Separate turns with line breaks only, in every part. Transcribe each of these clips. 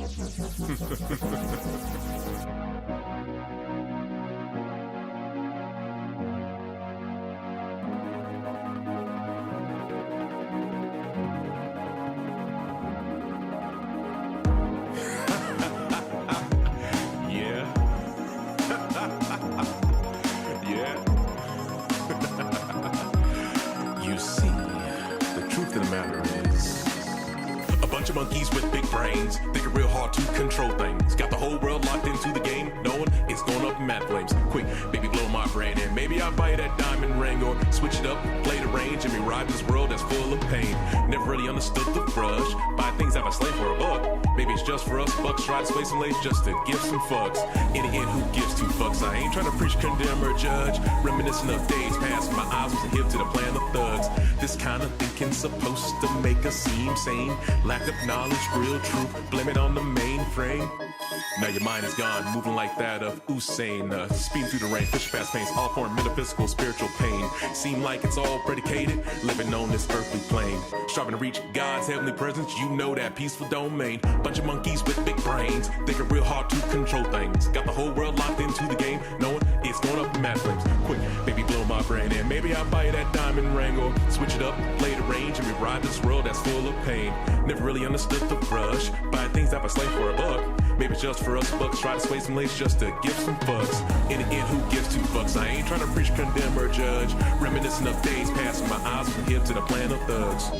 Yeah. Yeah. You see, the truth of the matter is, a bunch of monkeys with big brains, thinking real hard to control things. Got the whole world locked into the game, knowing it's going up in math flames. Quick, baby, blow my brain, and maybe I'll buy that diamond ring, or switch it up, play the range, and me ride this world that's full of pain. Never really understood the rush, buy things out of slave for a buck. Maybe it's just for us bucks, try to sway some lace just to give some fucks. In the end, who gives two fucks? I ain't trying to preach, condemn, or judge. Reminiscing of days past, my eyes was hip to the plan of thugs. This kind of thinking's supposed to make us seem sane. Lack of knowledge, real truth, blame it on the mainframe. Now your mind is gone, moving like that of Usain. Speeding through the rain, push past pains, all form metaphysical, spiritual pain. Seem like it's all predicated, living on this earthly plane. Striving to reach God's heavenly presence, you know that peaceful domain. Bunch of monkeys with big brains, thinking real hard to control things. Got the whole world locked into the game, knowing it's going up in math flames. Quick, baby, blow my brain, and maybe I'll buy that diamond ring, or switch it up, play the range, and we ride this world that's full of pain. Never really understood the rush, buy things out of slave for a buck. Maybe it's just for us bucks, try to sway some lace just to give some fucks. In the end, who gives two fucks? I ain't trying to preach, condemn, or judge. Reminiscing of days past, my eyes from hip to the plan of thugs.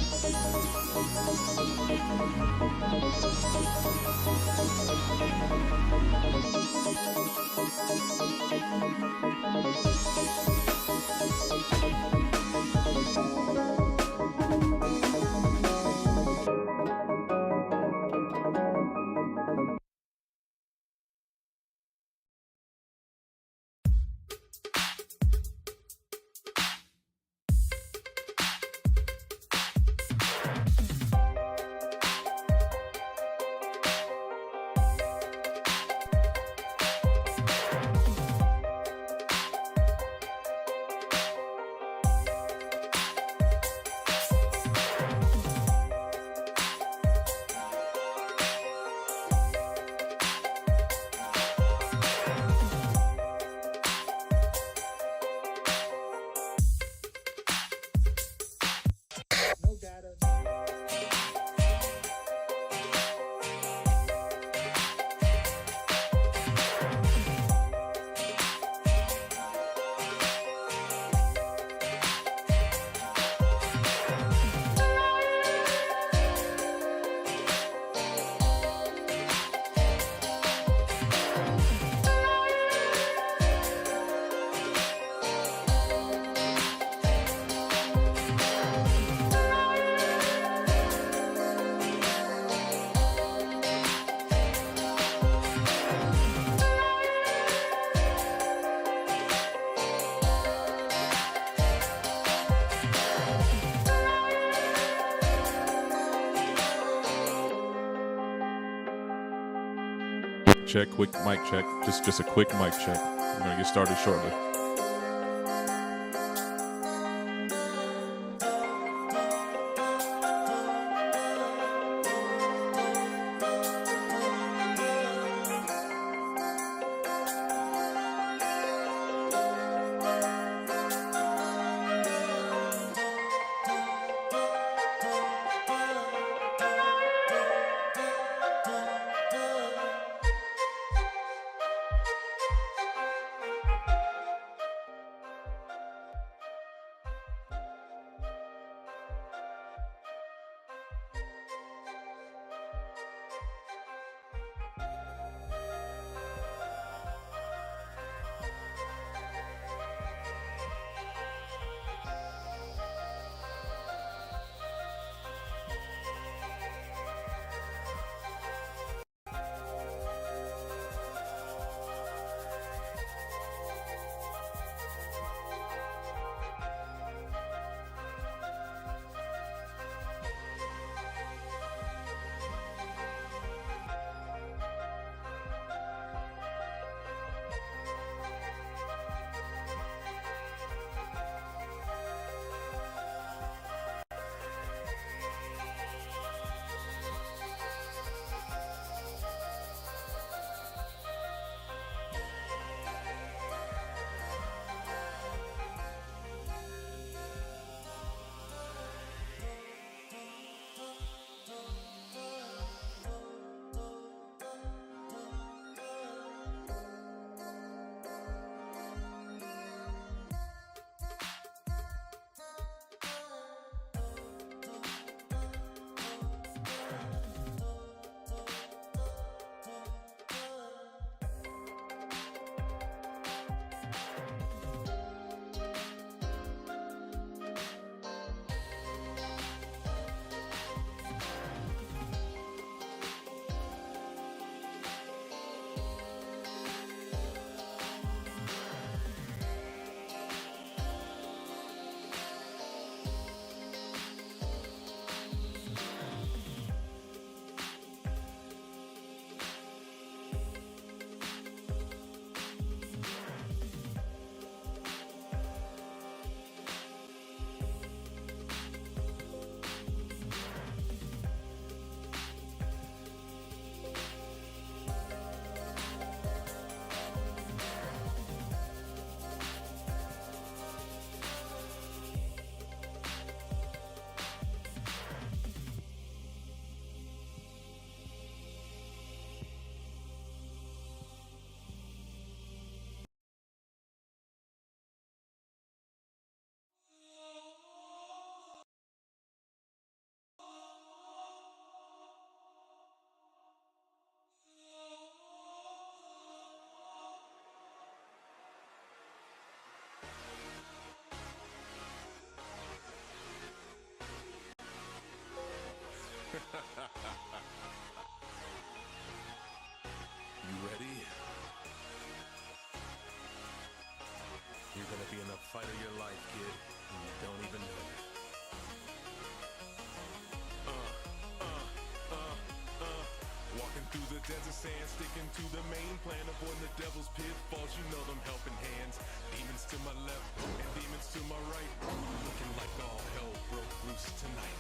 Check, quick mic check. Just a quick mic check. We're gonna get started shortly.
through the desert sand, sticking to the main plan, avoiding the devil's pitfalls. You know them helping hands. Demons to my left and demons to my right, looking like all hell broke loose tonight.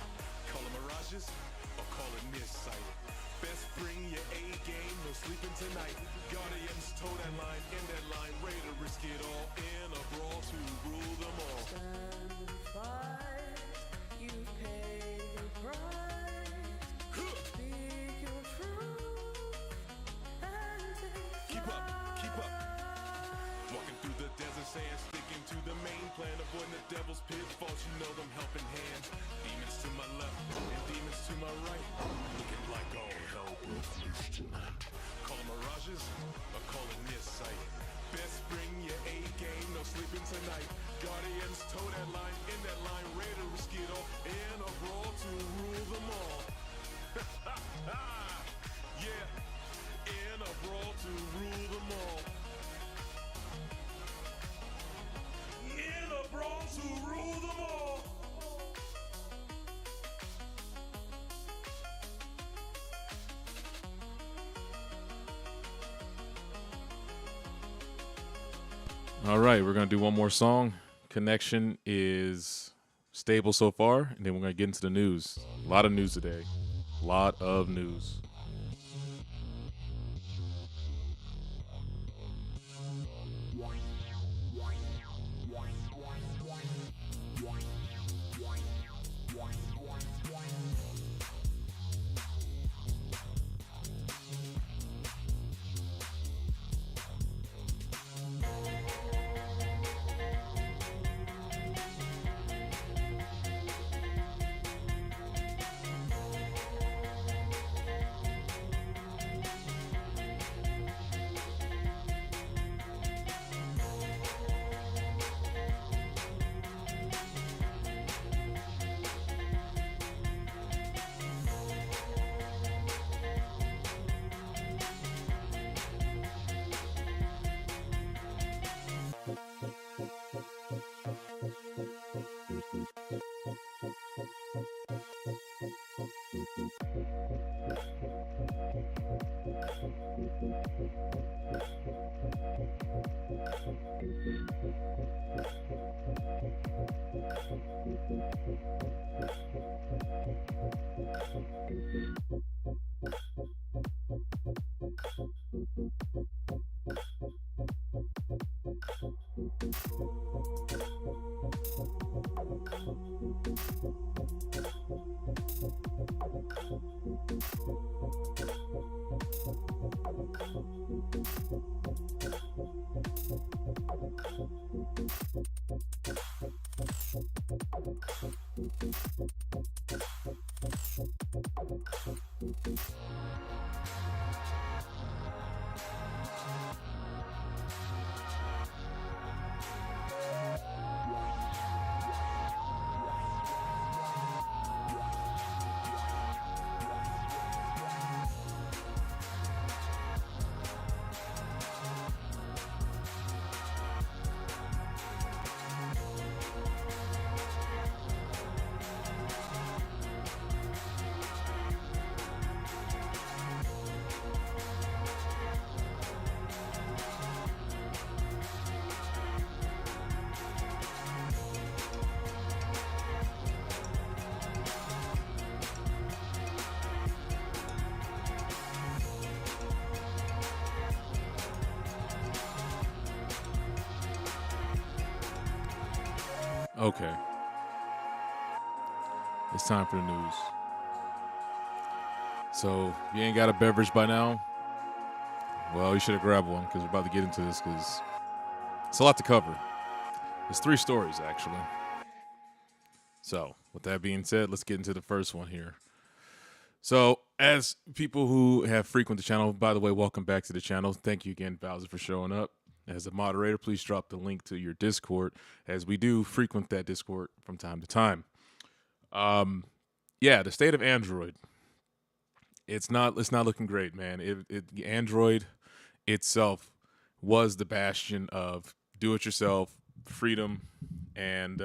Call them mirages or call it near sight. Best bring your A game, no sleeping tonight. Guardians toe that line, in that line, ready to risk it all in a brawl to rule them all.
Stand and fight, you pay the price. Speak your truth and take
Keep up. Walking through the desert sand, sticking to the main plan, avoiding the devil's pitfalls. You know them helping hands. Demons to my left and demons to my right, looking like all hell broke loose tonight. Call them mirages or call it near sight. Best bring your A game, no sleeping tonight. Guardians toe that line, in that line, ready to risk it all in a brawl to rule them all. Yeah, in a brawl to rule them all. In a brawl to rule them all.
All right, we're going to do one more song. Connection is stable so far, and then we're going to get into the news. A lot of news today. A lot of news. Okay. It's time for the news. So, if you ain't got a beverage by now, well, you should have grabbed one because we're about to get into this because it's a lot to cover. There's 3 stories, actually. So, with that being said, let's get into the first one here. So, as people who have frequented the channel, by the way, welcome back to the channel. Thank you again, Bowser, for showing up. As a moderator, please drop the link to your Discord, as we do frequent that Discord from time to time. Yeah, the state of Android. It's not looking great, man. Android itself was the bastion of do-it-yourself freedom, and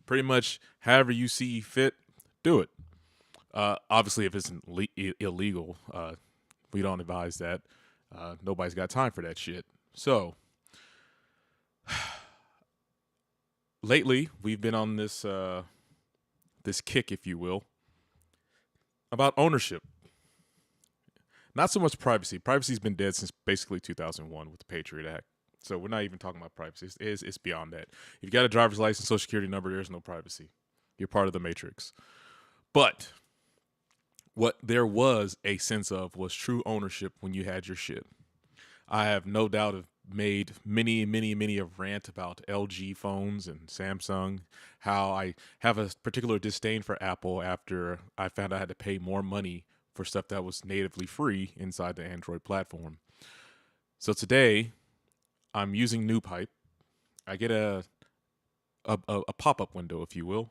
pretty much however you see fit, do it. Obviously, if it's illegal, We don't advise that. Nobody's got time for that shit. So lately, we've been on this this kick, if you will, about ownership. Not so much privacy. Privacy's been dead since basically 2001 with the Patriot Act. So we're not even talking about privacy. It's beyond that. If you got a driver's license, social security number, there's no privacy. You're part of the matrix. But what there was a sense of was true ownership when you had your shit. I have no doubt have made many a rant about LG phones and Samsung, how I have a particular disdain for Apple after I found I had to pay more money for stuff that was natively free inside the Android platform. So today, I'm using NewPipe. I get a pop-up window, if you will.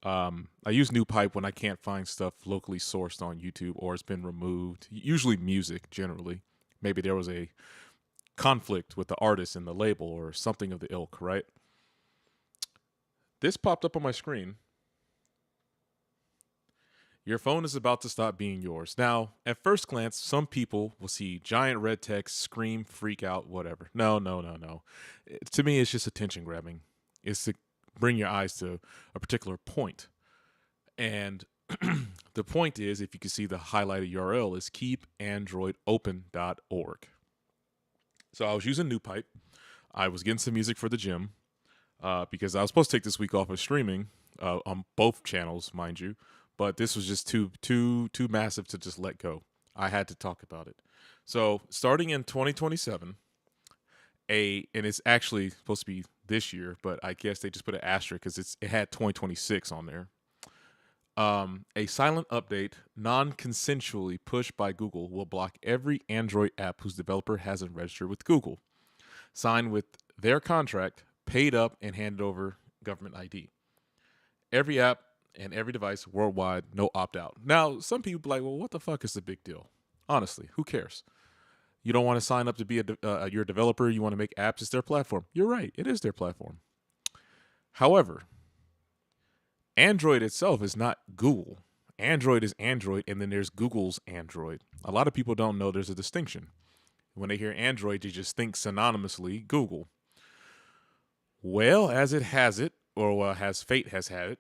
I use NewPipe when I can't find stuff locally sourced on YouTube or it's been removed. Usually music, generally. Maybe there was a conflict with the artist and the label or something of the ilk, right? This popped up on my screen. Your phone is about to stop being yours. Now, at first glance, some people will see giant red text, scream, freak out, whatever. No. To me, it's just attention grabbing. It's to bring your eyes to a particular point. And the point is, if you can see the highlighted URL, is keepandroidopen.org. So I was using NewPipe. I was getting some music for the gym because I was supposed to take this week off of streaming on both channels, mind you. But this was just too massive to just let go. I had to talk about it. So starting in 2027, and it's actually supposed to be this year, but I guess they just put an asterisk because it had 2026 on there. A silent update, non-consensually pushed by Google, will block every Android app whose developer hasn't registered with Google, signed with their contract, paid up, and handed over government ID. Every app and every device worldwide, no opt-out. Now, some people be like, well, what the fuck is the big deal? Honestly, who cares? You don't want to sign up to be you're a developer, you want to make apps, it's their platform. You're right, it is their platform. However, Android itself is not Google. Android is Android, and then there's Google's Android. A lot of people don't know there's a distinction. When they hear Android, they just think synonymously Google. Well, as it has it, or as fate has had it,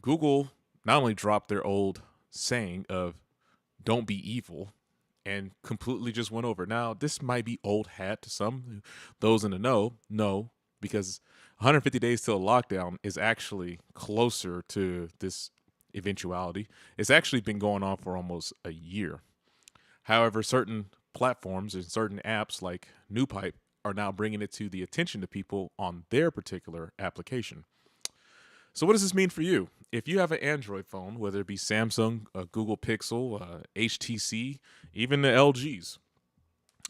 Google not only dropped their old saying of don't be evil and completely just went over. Now, this might be old hat to some, those in the know, no, because 150 days till a lockdown is actually closer to this eventuality. It's actually been going on for almost a year. However, certain platforms and certain apps like NewPipe are now bringing it to the attention to people on their particular application. So what does this mean for you? If you have an Android phone, whether it be Samsung, Google Pixel, HTC, even the LGs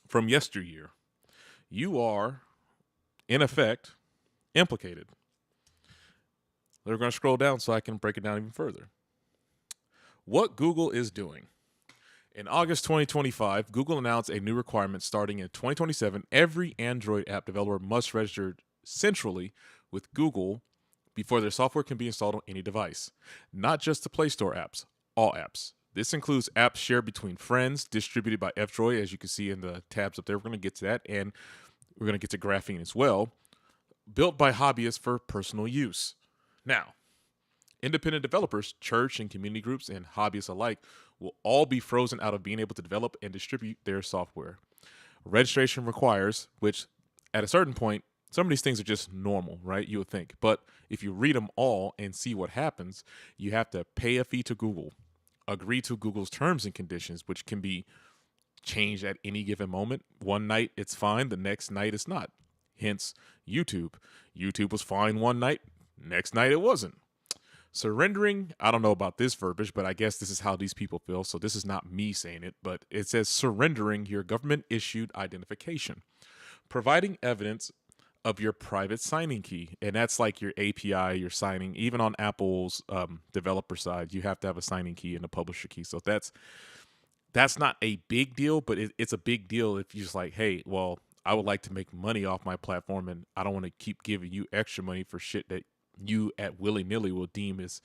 from yesteryear, you are, in effect, implicated. We're going to scroll down so I can break it down even further. What Google is doing. In August 2025, Google announced a new requirement starting in 2027. Every Android app developer must register centrally with Google before their software can be installed on any device. Not just the Play Store apps, all apps. This includes apps shared between friends, distributed by F-Droid, as you can see in the tabs up there. We're going to get to that, and we're going to get to graphene as well. Built by hobbyists for personal use. Now, independent developers, church and community groups, and hobbyists alike will all be frozen out of being able to develop and distribute their software. Registration requires, which at a certain point, some of these things are just normal, right? You would think. But if you read them all and see what happens, you have to pay a fee to Google, agree to Google's terms and conditions, which can be changed at any given moment. One night it's fine, the next night it's not. Hence, YouTube. YouTube was fine one night, next night it wasn't. Surrendering, I don't know about this verbiage, but I guess this is how these people feel, so this is not me saying it, but it says surrendering your government-issued identification. Providing evidence of your private signing key, and that's like your API, your signing. Even on Apple's developer side, you have to have a signing key and a publisher key. So that's not a big deal, but it's a big deal if you're just like, hey, well, I would like to make money off my platform, and I don't want to keep giving you extra money for shit that you at willy-nilly will deem as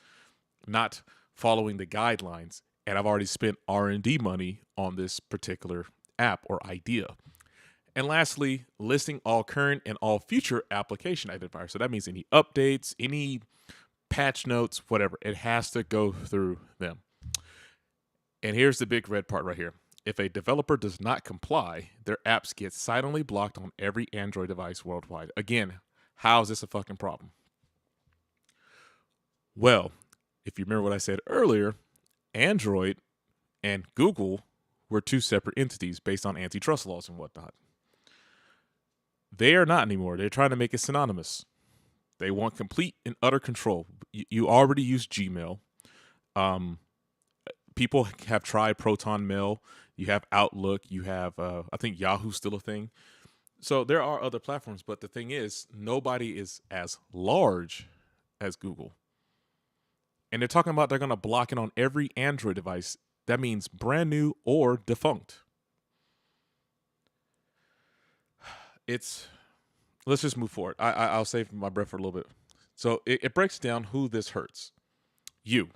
not following the guidelines and I've already spent R&D money on this particular app or idea. And lastly, listing all current and all future application identifiers. So that means any updates, any patch notes, whatever. It has to go through them. And here's the big red part right here. If a developer does not comply, their apps get silently blocked on every Android device worldwide. Again, how is this a fucking problem? Well, if you remember what I said earlier, Android and Google were two separate entities based on antitrust laws and whatnot. They are not anymore. They're trying to make it synonymous. They want complete and utter control. You already use Gmail. People have tried Proton Mail. You have Outlook. You have, I think Yahoo's still a thing. So there are other platforms, but the thing is, nobody is as large as Google. And they're talking about they're going to block it on every Android device. That means brand new or defunct. Let's just move forward. I'll save my breath for a little bit. So it breaks down who this hurts. You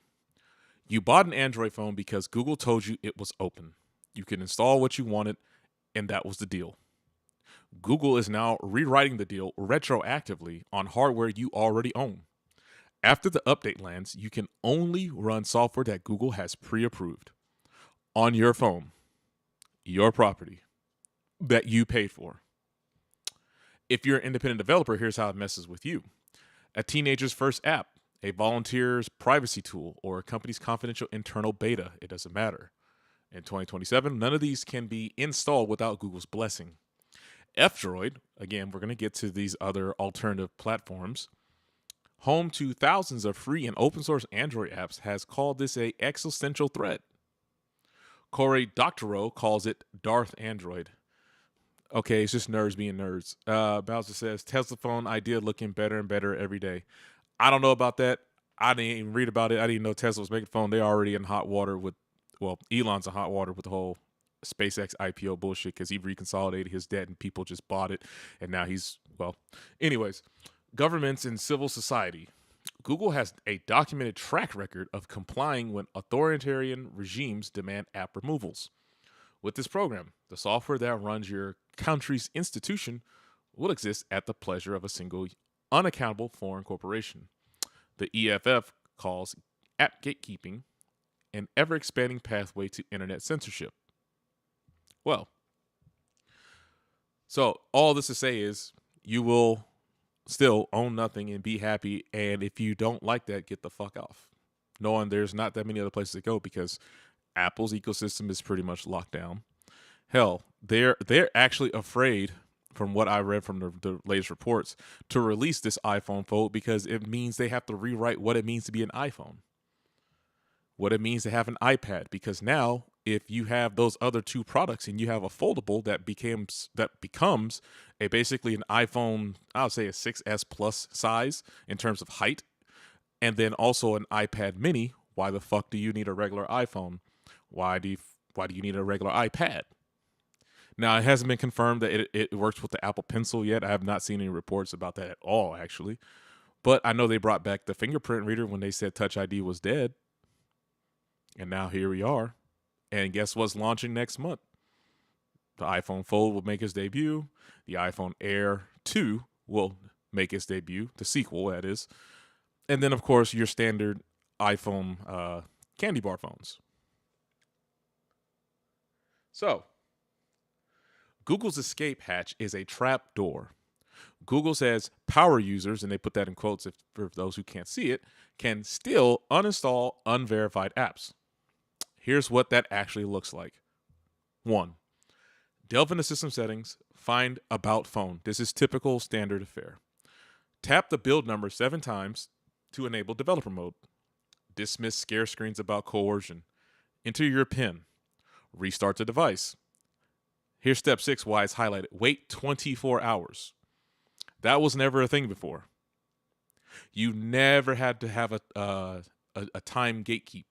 bought an Android phone because Google told you it was open. You could install what you wanted, and that was the deal. Google is now rewriting the deal retroactively on hardware you already own. After the update lands, you can only run software that Google has pre-approved on your phone, your property, that you paid for. If you're an independent developer, here's how it messes with you. A teenager's first app, a volunteer's privacy tool, or a company's confidential internal beta, it doesn't matter. In 2027, none of these can be installed without Google's blessing. F-Droid, again, we're going to get to these other alternative platforms, home to thousands of free and open source Android apps, has called this a existential threat. Cory Doctorow calls it Darth Android. Okay, it's just nerds being nerds. Bowser says, Tesla phone idea looking better and better every day. I don't know about that. I didn't even read about it. I didn't even know Tesla was making a phone. They're already in hot water with, well, Elon's in hot water with the whole SpaceX IPO bullshit because he reconsolidated his debt and people just bought it. And now he's, well, anyways, governments and civil society. Google has a documented track record of complying when authoritarian regimes demand app removals. With this program, the software that runs your country's institution will exist at the pleasure of a single unaccountable foreign corporation. The EFF calls app gatekeeping an ever-expanding pathway to internet censorship. Well, so all this to say is you will still own nothing and be happy, and if you don't like that, get the fuck off. Knowing there's not that many other places to go because Apple's ecosystem is pretty much locked down. Hell, they're actually afraid, from what I read from the latest reports, to release this iPhone Fold because it means they have to rewrite what it means to be an iPhone, what it means to have an iPad. Because now, if you have those other two products and you have a foldable that becomes a basically an iPhone, I would say a 6S Plus size in terms of height, and then also an iPad Mini, why the fuck do you need a regular iPhone? Why do you need a regular iPad? Now, it hasn't been confirmed that it works with the Apple Pencil yet. I have not seen any reports about that at all, actually. But I know they brought back the fingerprint reader when they said Touch ID was dead. And now here we are. And guess what's launching next month? The iPhone Fold will make its debut. The iPhone Air 2 will make its debut. The sequel, that is. And then, of course, your standard iPhone candy bar phones. So, Google's escape hatch is a trap door. Google says power users, and they put that in quotes for those who can't see it, can still uninstall unverified apps. Here's what that actually looks like. 1. Delve into system settings, find About Phone. This is typical standard affair. Tap the build number 7 times to enable developer mode. Dismiss scare screens about coercion. Enter your PIN. Restart the device. Here's step 6, why it's highlighted. Wait 24 hours. That was never a thing before. You never had to have a time gatekeep.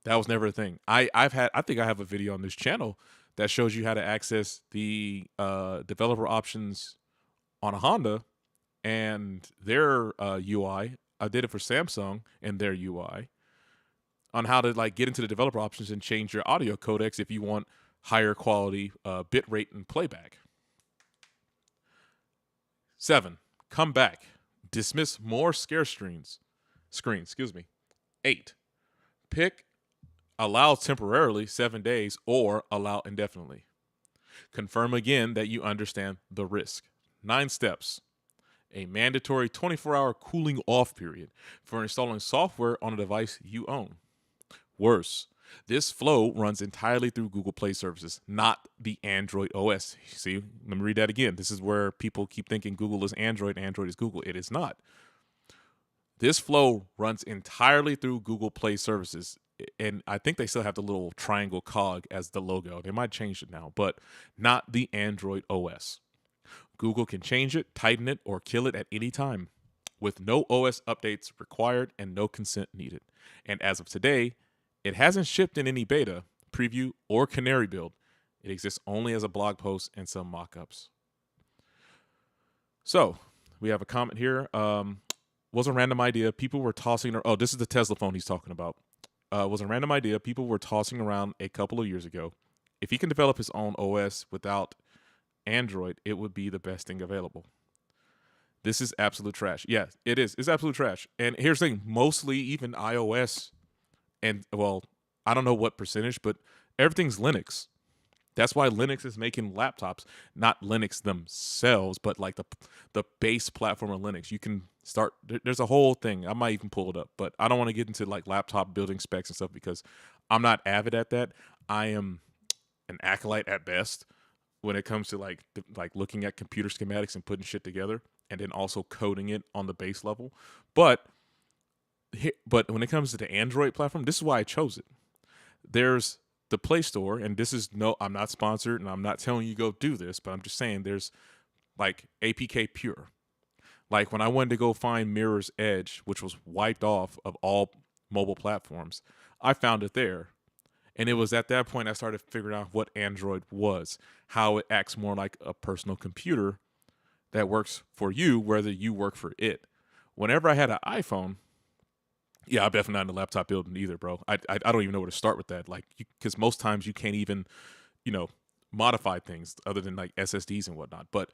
That was never a thing. I think I have a video on this channel that shows you how to access the developer options on a Honda and their UI. I did it for Samsung and their UI. on how to like get into the developer options and change your audio codecs if you want higher quality bit rate and playback. 7, come back. Dismiss more scarce screens. 8, pick allow temporarily 7 days or allow indefinitely. Confirm again that you understand the risk. 9 steps. A mandatory 24-hour cooling off period for installing software on a device you own. Worse, this flow runs entirely through Google Play services, not the Android OS. See, let me read that again. This is where people keep thinking Google is Android, Android is Google. It is not. This flow runs entirely through Google Play services. And I think they still have the little triangle cog as the logo. They might change it now, but not the Android OS. Google can change it, tighten it, or kill it at any time with no OS updates required and no consent needed. And as of today, it hasn't shipped in any beta, preview, or canary build. It exists only as a blog post and some mock-ups. So we have a comment here. Was a random idea. People were tossing. Oh, this is the Tesla phone he's talking about. Was a random idea. People were tossing around a couple of years ago. If he can develop his own OS without Android, it would be the best thing available. This is absolute trash. Yeah, it is. It's absolute trash. And here's the thing. Mostly even iOS and, well, I don't know what percentage, but everything's Linux. That's why Linux is making laptops, not Linux themselves, but like the base platform of Linux. You can start, there's a whole thing. I might even pull it up, but I don't want to get into like laptop building specs and stuff because I'm not avid at that. I am an acolyte at best when it comes to like looking at computer schematics and putting shit together and then also coding it on the base level. But when it comes to the Android platform, this is why I chose it. There's the Play Store, and this is I'm not sponsored, and I'm not telling you go do this, but I'm just saying there's like APK Pure. Like when I wanted to go find Mirror's Edge, which was wiped off of all mobile platforms, I found it there. And it was at that point I started figuring out what Android was, how it acts more like a personal computer that works for you, whether you work for it. Whenever I had an iPhone, yeah, I'm definitely not in the laptop building either, bro. I don't even know where to start with that. Like, because most times you can't even, modify things other than like SSDs and whatnot. But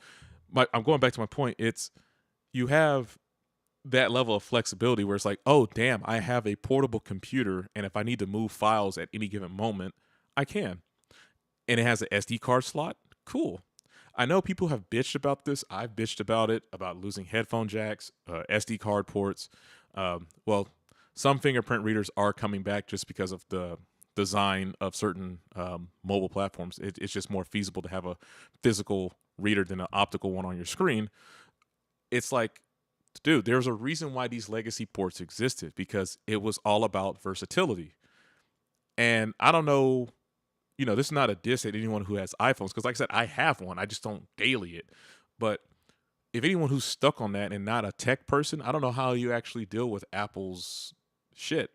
I'm going back to my point. It's you have that level of flexibility where it's like, oh, damn, I have a portable computer, and if I need to move files at any given moment, I can. And it has an SD card slot. Cool. I know people have bitched about this. I've bitched about it, about losing headphone jacks, SD card ports. Well, some fingerprint readers are coming back just because of the design of certain mobile platforms. It's just more feasible to have a physical reader than an optical one on your screen. It's like, dude, there's a reason why these legacy ports existed, because it was all about versatility. And I don't know, this is not a diss at anyone who has iPhones, because like I said, I have one. I just don't daily it. But if anyone who's stuck on that and not a tech person, I don't know how you actually deal with Apple's shit.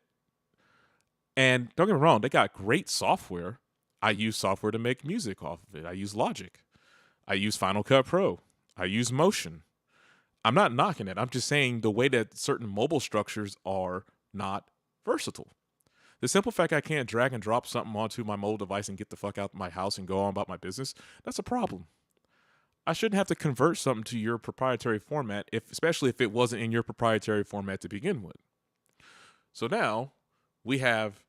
And don't get me wrong, they got great software. I use software to make music off of it. I use Logic. I use Final Cut Pro. I use Motion. I'm not knocking it. I'm just saying the way that certain mobile structures are not versatile. The simple fact I can't drag and drop something onto my mobile device and get the fuck out of my house and go on about my business, that's a problem. I shouldn't have to convert something to your proprietary format, especially if it wasn't in your proprietary format to begin with. So now we have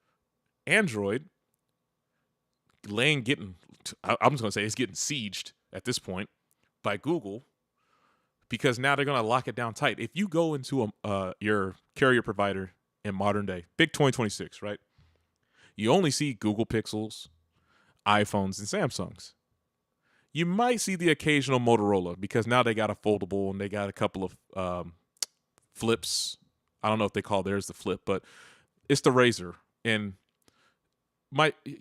Android I'm just going to say it's getting sieged at this point by Google, because now they're going to lock it down tight. If you go into your carrier provider in modern day, big 2026, right? You only see Google Pixels, iPhones, and Samsungs. You might see the occasional Motorola, because now they got a foldable and they got a couple of flips. I don't know if they call theirs the flip, but it's the Razr. And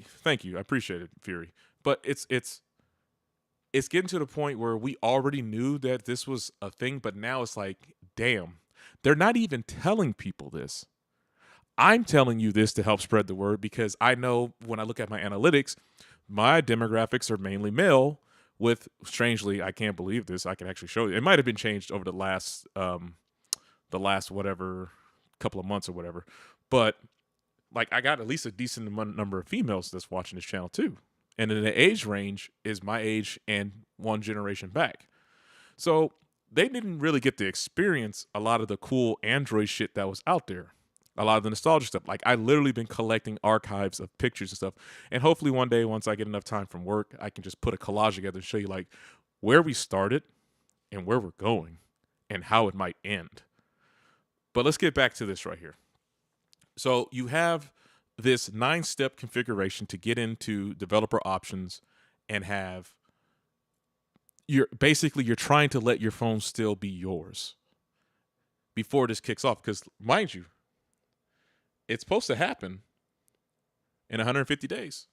thank you, I appreciate it, Fury. But it's getting to the point where we already knew that this was a thing, but now it's like, damn, they're not even telling people this. I'm telling you this to help spread the word, because I know when I look at my analytics, my demographics are mainly male with, strangely, I can't believe this, I can actually show you. It might have been changed over the last whatever couple of months or whatever. But like I got at least a decent number of females that's watching this channel too. And then the age range is my age and one generation back. So they didn't really get to experience a lot of the cool Android shit that was out there. A lot of the nostalgia stuff. Like I literally been collecting archives of pictures and stuff. And hopefully one day, once I get enough time from work, I can just put a collage together and show you like where we started and where we're going and how it might end. But let's get back to this right here. So you have this 9-step configuration to get into developer options and have you're trying to let your phone still be yours before this kicks off. Because mind you, it's supposed to happen in 150 days.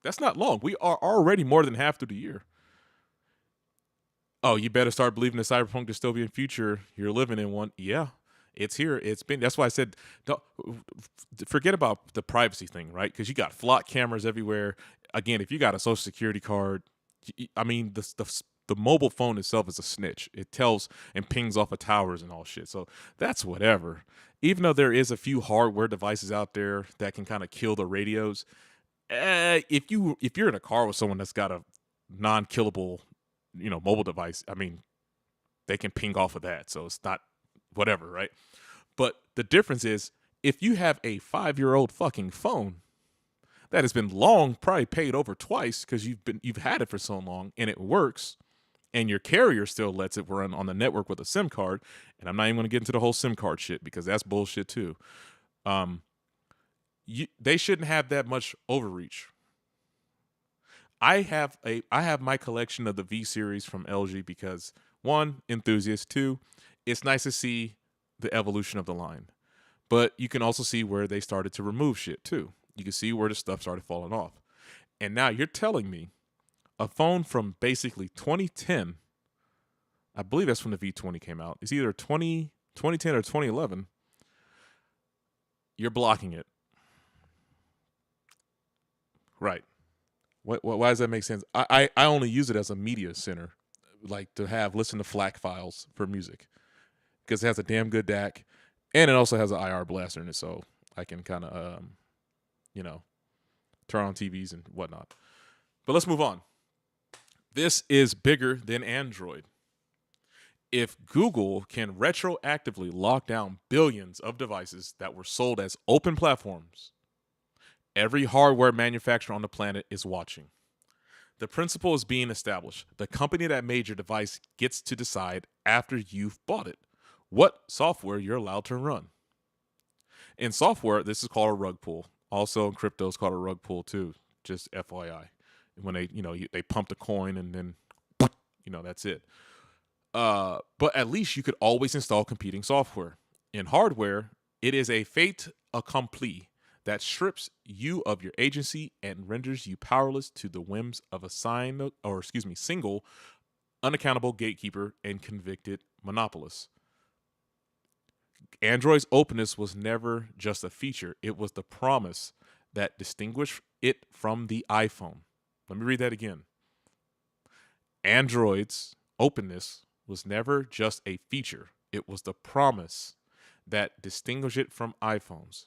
That's not long. We are already more than half through the year. Oh, you better start believing the cyberpunk dystopian future you're living in one. Yeah, it's here. It's been. That's why I said, don't forget about the privacy thing, right? Because you got flock cameras everywhere. Again, if you got a social security card, I mean, the mobile phone itself is a snitch. It tells and pings off of towers and all shit. So that's whatever. Even though there is a few hardware devices out there that can kind of kill the radios, if you're in a car with someone that's got a non-killable, mobile device, I mean, they can ping off of that. So it's not whatever, right? But the difference is if you have a 5-year-old fucking phone that has been long, probably paid over twice because you've had it for so long and it works, and your carrier still lets it run on the network with a SIM card, and I'm not even going to get into the whole SIM card shit because that's bullshit too. They shouldn't have that much overreach. I have my collection of the V series from LG because 1, enthusiast, 2, it's nice to see the evolution of the line. But you can also see where they started to remove shit too. You can see where the stuff started falling off. And now you're telling me a phone from basically 2010, I believe that's when the V20 came out. It's either 2010 or 2011. You're blocking it. Right. Why does that make sense? I only use it as a media center, like to listen to FLAC files for music because it has a damn good DAC and it also has an IR blaster in it. So I can kind of, turn on TVs and whatnot. But let's move on. This is bigger than Android. If Google can retroactively lock down billions of devices that were sold as open platforms, every hardware manufacturer on the planet is watching. The principle is being established. The company that made your device gets to decide after you've bought it what software you're allowed to run. In software, this is called a rug pull. Also in crypto, it's called a rug pull too. Just FYI. When they pump the coin and then, that's it. But at least you could always install competing software. In hardware, it is a fait accompli that strips you of your agency and renders you powerless to the whims of a single unaccountable gatekeeper and convicted monopolist. Android's openness was never just a feature. It was the promise that distinguished it from the iPhone. Let me read that again. Android's openness was never just a feature. It was the promise that distinguished it from iPhones.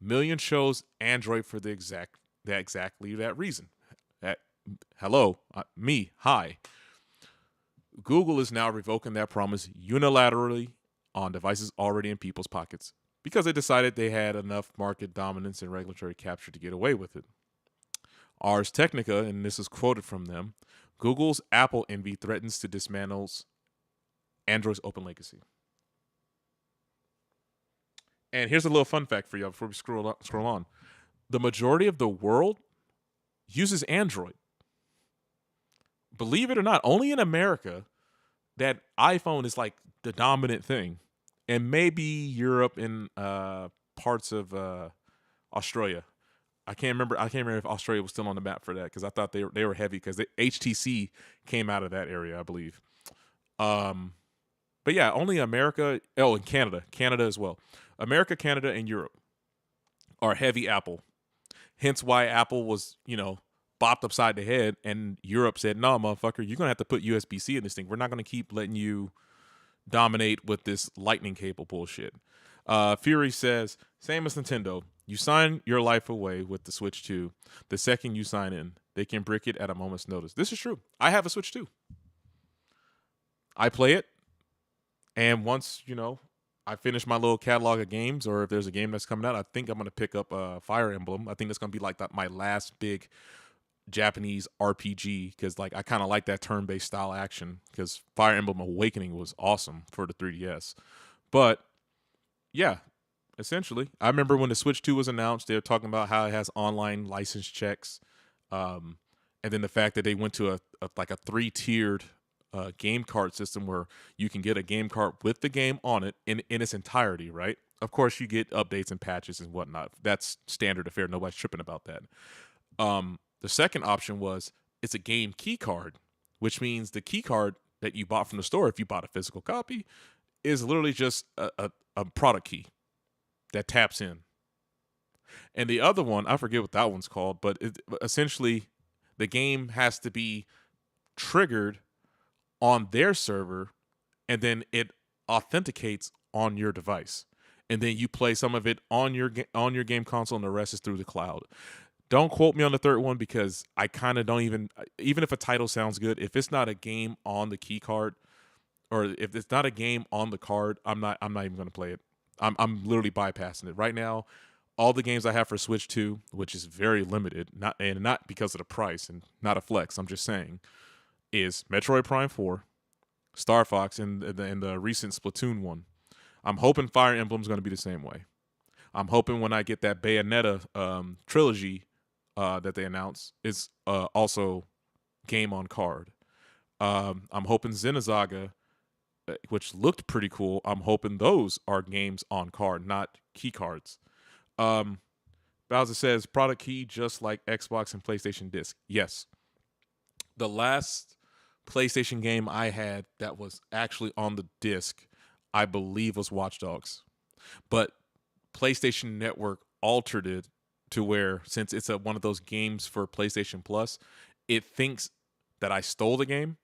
Millions chose Android for exactly that reason. Hi. Google is now revoking that promise unilaterally on devices already in people's pockets because they decided they had enough market dominance and regulatory capture to get away with it. Ars Technica, and this is quoted from them, Google's Apple envy threatens to dismantle Android's open legacy. And here's a little fun fact for you before we scroll on. The majority of the world uses Android. Believe it or not, only in America that iPhone is like the dominant thing. And maybe Europe and parts of Australia. I can't remember if Australia was still on the map for that because I thought they were heavy because the HTC came out of that area, I believe. But yeah, only America. Oh, and Canada as well. America, Canada, and Europe are heavy Apple. Hence why Apple was, bopped upside the head, and Europe said, "No, motherfucker, you're gonna have to put USB-C in this thing. We're not gonna keep letting you dominate with this lightning cable bullshit." Fury says, "Same as Nintendo. You sign your life away with the Switch 2. The second you sign in, they can brick it at a moment's notice. This is true. I have a Switch 2. I play it, and once, I finish my little catalog of games, or if there's a game that's coming out, I think I'm going to pick up Fire Emblem. I think that's going to be like my last big Japanese RPG, because I kind of like that turn-based style action, because Fire Emblem Awakening was awesome for the 3DS. But, yeah. Essentially, I remember when the Switch 2 was announced, they were talking about how it has online license checks, and then the fact that they went to a 3-tiered game card system where you can get a game card with the game on it in its entirety, right? Of course, you get updates and patches and whatnot. That's standard affair. Nobody's tripping about that. The second option was it's a game key card, which means the key card that you bought from the store, if you bought a physical copy, is literally just a product key that taps in. And the other one, I forget what that one's called, but essentially the game has to be triggered on their server, and then it authenticates on your device. And then you play some of it on your game console, and the rest is through the cloud. Don't quote me on the third one, because I kind of don't even if a title sounds good, if it's not a game on the key card, or if it's not a game on the card, I'm not even going to play it. I'm literally bypassing it right now. All the games I have for Switch 2, which is very limited, not because of the price and not a flex, I'm just saying, is Metroid Prime 4, Star Fox, and the recent Splatoon 1. I'm hoping Fire Emblem's going to be the same way. I'm hoping when I get that Bayonetta trilogy that they announced, is also game on card. I'm hoping Xenosaga, which looked pretty cool, I'm hoping those are games on card, not key cards. Bowser says, product key just like Xbox and PlayStation disc. Yes. The last PlayStation game I had that was actually on the disc, I believe, was Watch Dogs. But PlayStation Network altered it to where, since it's one of those games for PlayStation Plus, it thinks that I stole the game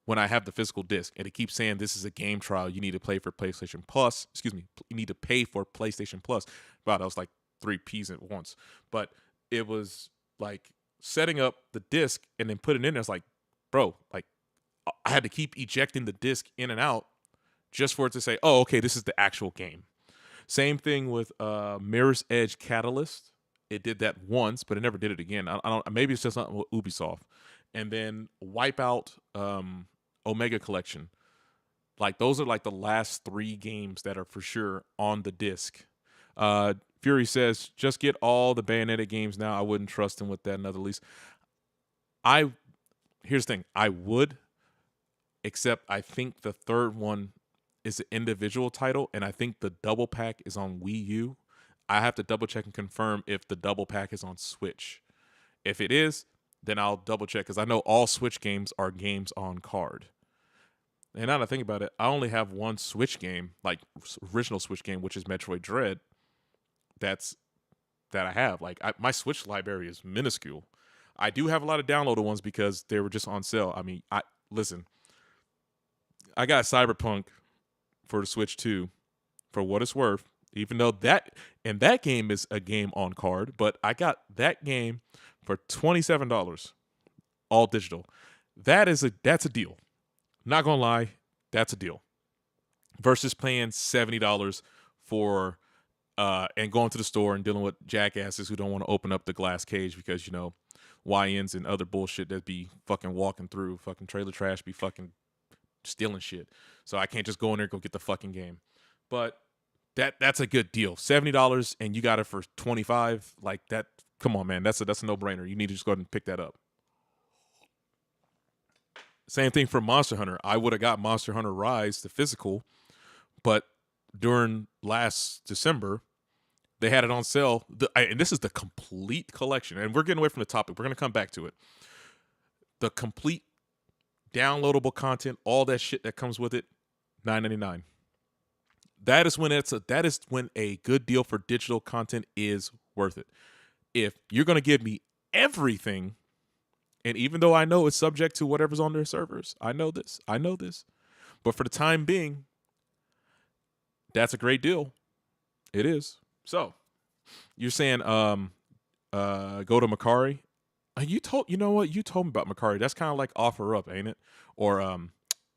when I have the physical disc, and it keeps saying this is a game trial. You need to pay for PlayStation Plus. You need to pay for PlayStation Plus. Wow, that was like 3 P's at once. But it was like setting up the disc and then putting it in there. It's like, bro, like I had to keep ejecting the disc in and out just for it to say, oh, okay, this is the actual game. Same thing with Mirror's Edge Catalyst. It did that once, but it never did it again. I don't. Maybe it's just not Ubisoft. And then Wipeout, Omega Collection. Like, those are like the last 3 games that are for sure on the disc. Fury says, just get all the Bayonetta games now. I wouldn't trust him with that another lease. Here's the thing. I would, except I think the third one is an individual title, and I think the double pack is on Wii U. I have to double check and confirm if the double pack is on Switch. If it is, then I'll double check, because I know all Switch games are games on card. And now that I think about it, I only have one Switch game, like original Switch game, which is Metroid Dread. That I have. Like, my Switch library is minuscule. I do have a lot of downloaded ones because they were just on sale. I mean, listen. I got Cyberpunk for the Switch 2 for what it's worth. Even though that game is a game on card, but I got that game for $27, all digital. That's a deal. Not gonna lie, that's a deal. Versus paying $70 for and going to the store and dealing with jackasses who don't want to open up the glass cage because, YNs and other bullshit that be fucking walking through, fucking trailer trash be fucking stealing shit. So I can't just go in there and go get the fucking game. But that's a good deal. $70 and you got it for $25. Like, that, come on, man. That's a no-brainer. You need to just go ahead and pick that up. Same thing for Monster Hunter. I would have got Monster Hunter Rise, the physical, but during last December, they had it on sale. And this is the complete collection. And we're getting away from the topic. We're going to come back to it. The complete downloadable content, all that shit that comes with it, $9.99. That is when a good deal for digital content is worth it. If you're going to give me everything, and even though I know it's subject to whatever's on their servers, I know this, but for the time being, that's a great deal. It is. So, You're saying go to Macari. You know what? You told me about Macari. That's kind of like OfferUp, ain't it? Or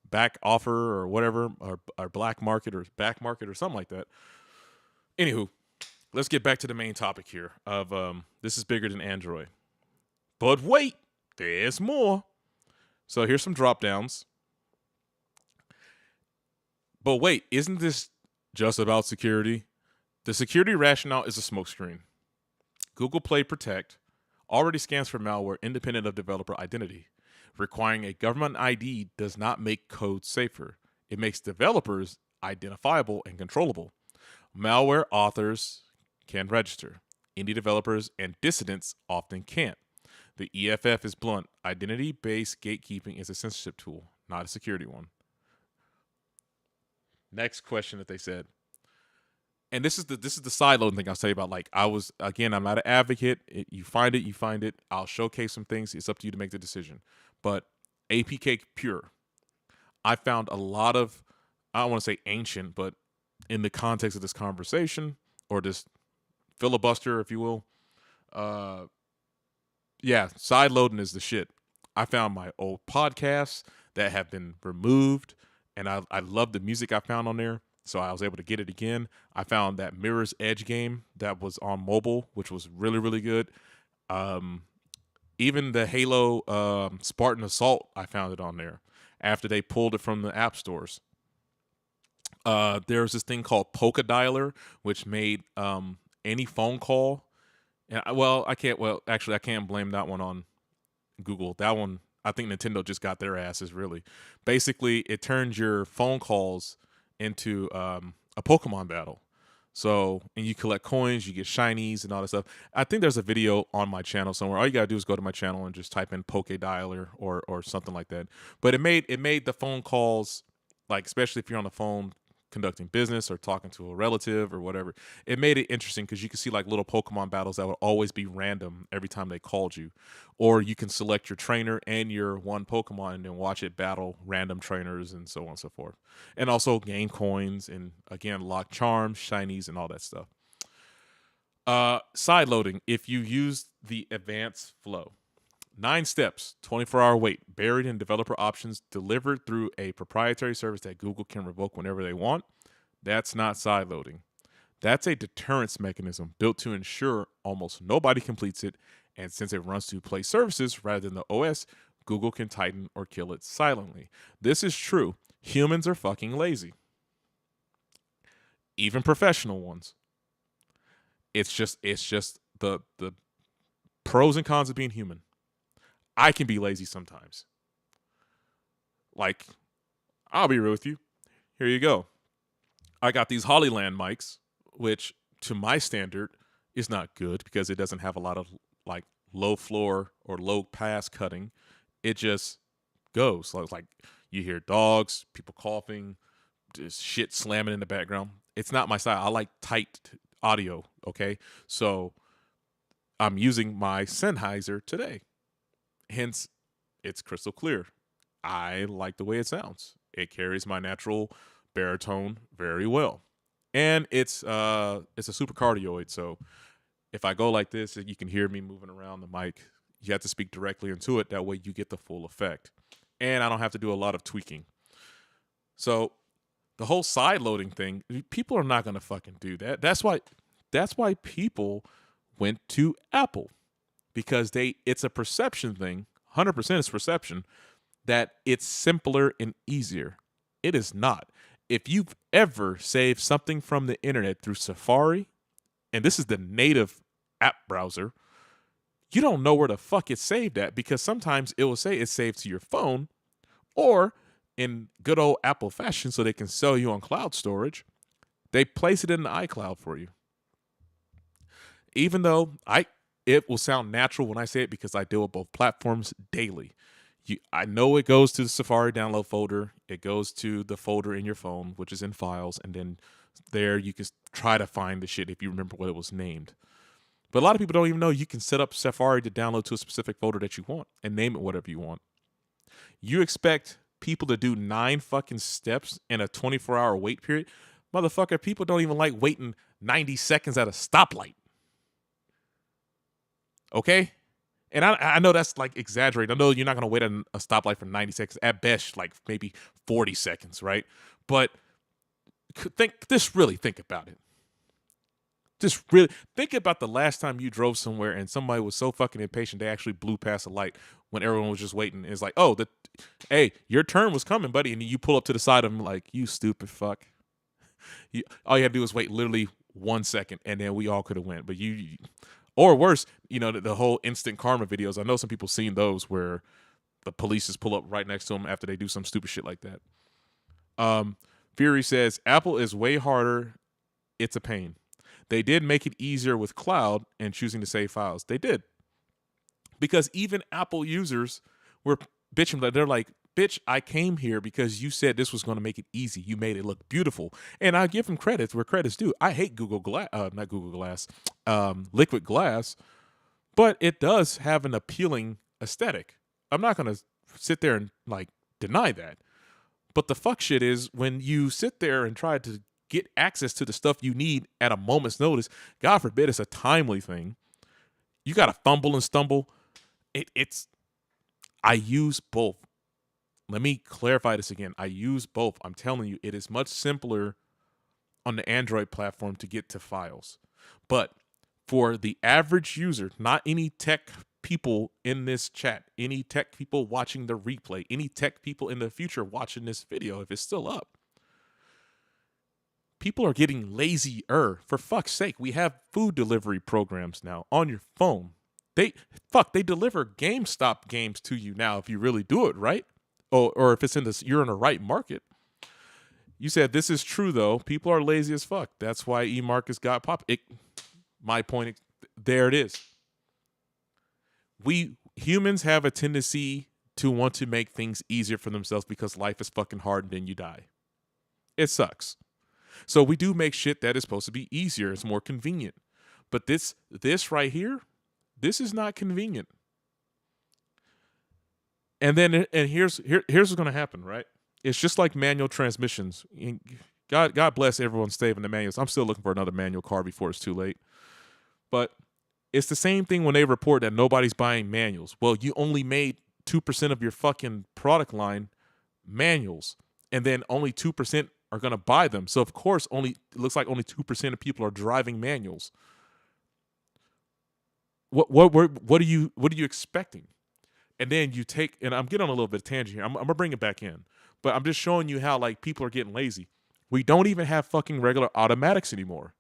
back offer or whatever, or black market or back market or something like that. Anywho, let's get back to the main topic here of this is bigger than Android. But wait, there's more. So here's some drop downs. But wait, isn't this just about security? The security rationale is a smokescreen. Google Play Protect already scans for malware independent of developer identity. Requiring a government ID does not make code safer. It makes developers identifiable and controllable. Malware authors can register. Indie developers and dissidents often can't. The EFF is blunt. Identity-based gatekeeping is a censorship tool, not a security one. Next question that they said. And this is the sideloading thing I'll tell you about. Like, I'm not an advocate. You find it. I'll showcase some things. It's up to you to make the decision. But APK Pure, I found a lot of, I don't want to say ancient, but in the context of this conversation or this filibuster, if you will, sideloading is the shit. I found my old podcasts that have been removed, and I love the music I found on there. So I was able to get it again. I found that Mirror's Edge game that was on mobile, which was really, really good. Even the Halo Spartan Assault, I found it on there after they pulled it from the app stores. There's this thing called Polka Dialer, which made any phone call. And I can't blame that one on Google. That one, I think Nintendo just got their asses, really. Basically, it turns your phone calls into a Pokemon battle. So, and you collect coins, you get shinies and all that stuff. I think there's a video on my channel somewhere. All you gotta do is go to my channel and just type in Poke Dialer or something like that. But it made the phone calls, like, especially if you're on the phone conducting business or talking to a relative or whatever, it made it interesting because you could see like little Pokemon battles that would always be random every time they called you. Or you can select your trainer and your one Pokemon and then watch it battle random trainers and so on and so forth. And also gain coins and, again, lock charms, shinies, and all that stuff. Side loading, if you use the advanced flow. 9 steps, 24-hour wait, buried in developer options, delivered through a proprietary service that Google can revoke whenever they want. That's not sideloading. That's a deterrence mechanism built to ensure almost nobody completes it, and since it runs through Play services rather than the OS, Google can tighten or kill it silently. This is true. Humans are fucking lazy. Even professional ones. It's just the pros and cons of being human. I can be lazy sometimes. Like, I'll be real with you. Here you go. I got these Hollyland mics, which to my standard is not good because it doesn't have a lot of like low floor or low pass cutting. It just goes. So it's like you hear dogs, people coughing, just shit slamming in the background. It's not my style. I like tight audio, okay? So I'm using my Sennheiser today. Hence, it's crystal clear. I like the way it sounds. It carries my natural baritone very well. And it's a supercardioid, so if I go like this, you can hear me moving around the mic. You have to speak directly into it. That way you get the full effect. And I don't have to do a lot of tweaking. So the whole side loading thing, people are not going to fucking do that. That's why people went to Apple. Because it's a perception thing, 100% is perception, that it's simpler and easier. It is not. If you've ever saved something from the internet through Safari, and this is the native app browser, you don't know where the fuck it's saved at because sometimes it will say it's saved to your phone or in good old Apple fashion so they can sell you on cloud storage, they place it in the iCloud for you. Even though it will sound natural when I say it because I deal with both platforms daily. I know it goes to the Safari download folder. It goes to the folder in your phone, which is in files. And then there you can try to find the shit if you remember what it was named. But a lot of people don't even know you can set up Safari to download to a specific folder that you want and name it whatever you want. You expect people to do 9 fucking steps in a 24-hour wait period? Motherfucker, people don't even like waiting 90 seconds at a stoplight. Okay? And I know that's like exaggerated. I know you're not going to wait at a stoplight for 90 seconds. At best, like maybe 40 seconds, right? But really think about it. Just really think about the last time you drove somewhere and somebody was so fucking impatient they actually blew past a light when everyone was just waiting. It's like, oh, hey, your turn was coming, buddy, and you pull up to the side of them like, you stupid fuck. All you had to do was wait literally 1 second, and then we all could have went. But or worse, the whole instant karma videos. I know some people seen those where the police just pull up right next to them after they do some stupid shit like that. Fury says Apple is way harder. It's a pain. They did make it easier with cloud and choosing to save files. They did. Because even Apple users were bitching. They're like, bitch, I came here because you said this was going to make it easy. You made it look beautiful. And I give them credit where credit's due. I hate Liquid Glass, but it does have an appealing aesthetic. I'm not going to sit there and like deny that. But the fuck shit is when you sit there and try to get access to the stuff you need at a moment's notice, God forbid it's a timely thing, you got to fumble and stumble. I use both. Let me clarify this again. I use both. I'm telling you, it is much simpler on the Android platform to get to files. But for the average user, not any tech people in this chat, any tech people watching the replay, any tech people in the future watching this video, if it's still up, people are getting lazier. For fuck's sake, we have food delivery programs now on your phone. They deliver GameStop games to you now if you really do it right. Or if you're in the right market. You said this is true though. People are lazy as fuck. That's why eMarkets got my point, there it is. We humans have a tendency to want to make things easier for themselves because life is fucking hard and then you die. It sucks. So we do make shit that is supposed to be easier. It's more convenient. But this right here, this is not convenient. And here's what's going to happen, right? It's just like manual transmissions. God bless everyone saving the manuals. I'm still looking for another manual car before it's too late. But it's the same thing when they report that nobody's buying manuals. Well, you only made 2% of your fucking product line manuals, and then only 2% are going to buy them. So of course, it looks like only 2% of people are driving manuals. What are you expecting? And then you take, and I'm getting on a little bit of tangent here. I'm gonna bring it back in, but I'm just showing you how like people are getting lazy. We don't even have fucking regular automatics anymore.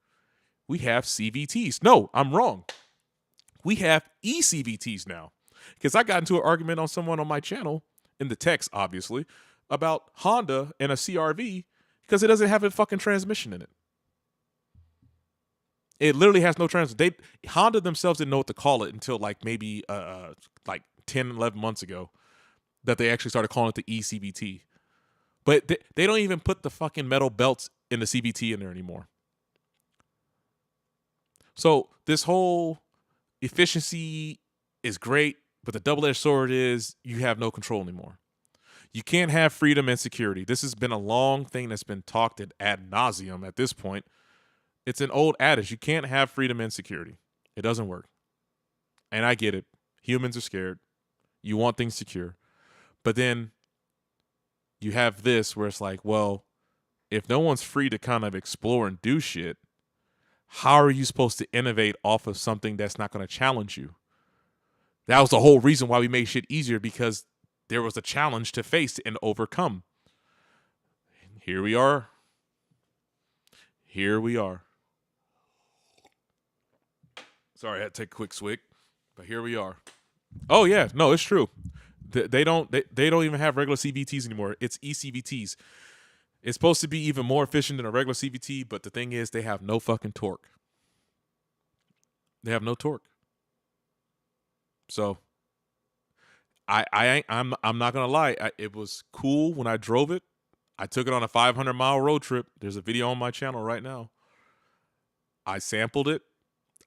We have CVTs. No, I'm wrong. We have eCVTs now. Because I got into an argument on someone on my channel, in the text obviously, about Honda and a CRV because it doesn't have a fucking transmission in it. It literally has no transmission. Honda themselves didn't know what to call it until like maybe like 10, 11 months ago that they actually started calling it the eCVT. But they don't even put the fucking metal belts in the CVT in there anymore. So this whole efficiency is great, but the double-edged sword is you have no control anymore. You can't have freedom and security. This has been a long thing that's been talked ad nauseum at this point. It's an old adage. You can't have freedom and security. It doesn't work. And I get it. Humans are scared. You want things secure. But then you have this where it's like, well, if no one's free to kind of explore and do shit, how are you supposed to innovate off of something that's not going to challenge you? That was the whole reason why we made shit easier, because there was a challenge to face and overcome. And here we are. Sorry, I had to take a quick swig, but here we are. Oh yeah, no, it's true. They don't even have regular CVTs anymore. It's eCVTs. It's supposed to be even more efficient than a regular CVT, but the thing is, they have no fucking torque. They have no torque. So I'm not gonna lie. It was cool when I drove it. I took it on a 500-mile road trip. There's a video on my channel right now. I sampled it.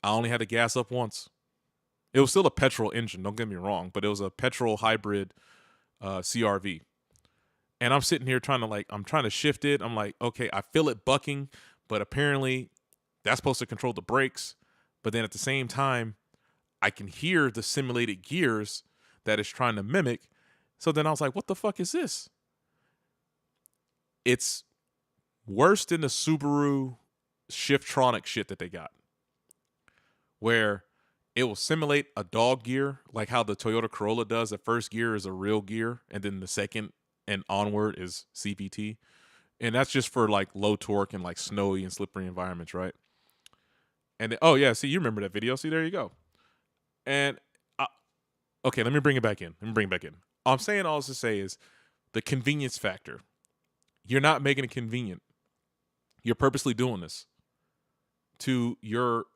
I only had to gas up once. It was still a petrol engine, don't get me wrong, but it was a petrol hybrid CRV. And I'm sitting here trying to shift it. I'm like, okay, I feel it bucking, but apparently that's supposed to control the brakes. But then at the same time, I can hear the simulated gears that it's trying to mimic. So then I was like, what the fuck is this? It's worse than the Subaru Shiftronic shit that they got, where it will simulate a dog gear, like how the Toyota Corolla does. The first gear is a real gear, and then the second and onward is CVT. And that's just for like low torque and like snowy and slippery environments, right? And oh yeah, see, you remember that video. See, there you go. And okay, let me bring it back in. I'm saying all this to say is the convenience factor. You're not making it convenient. You're purposely doing this to your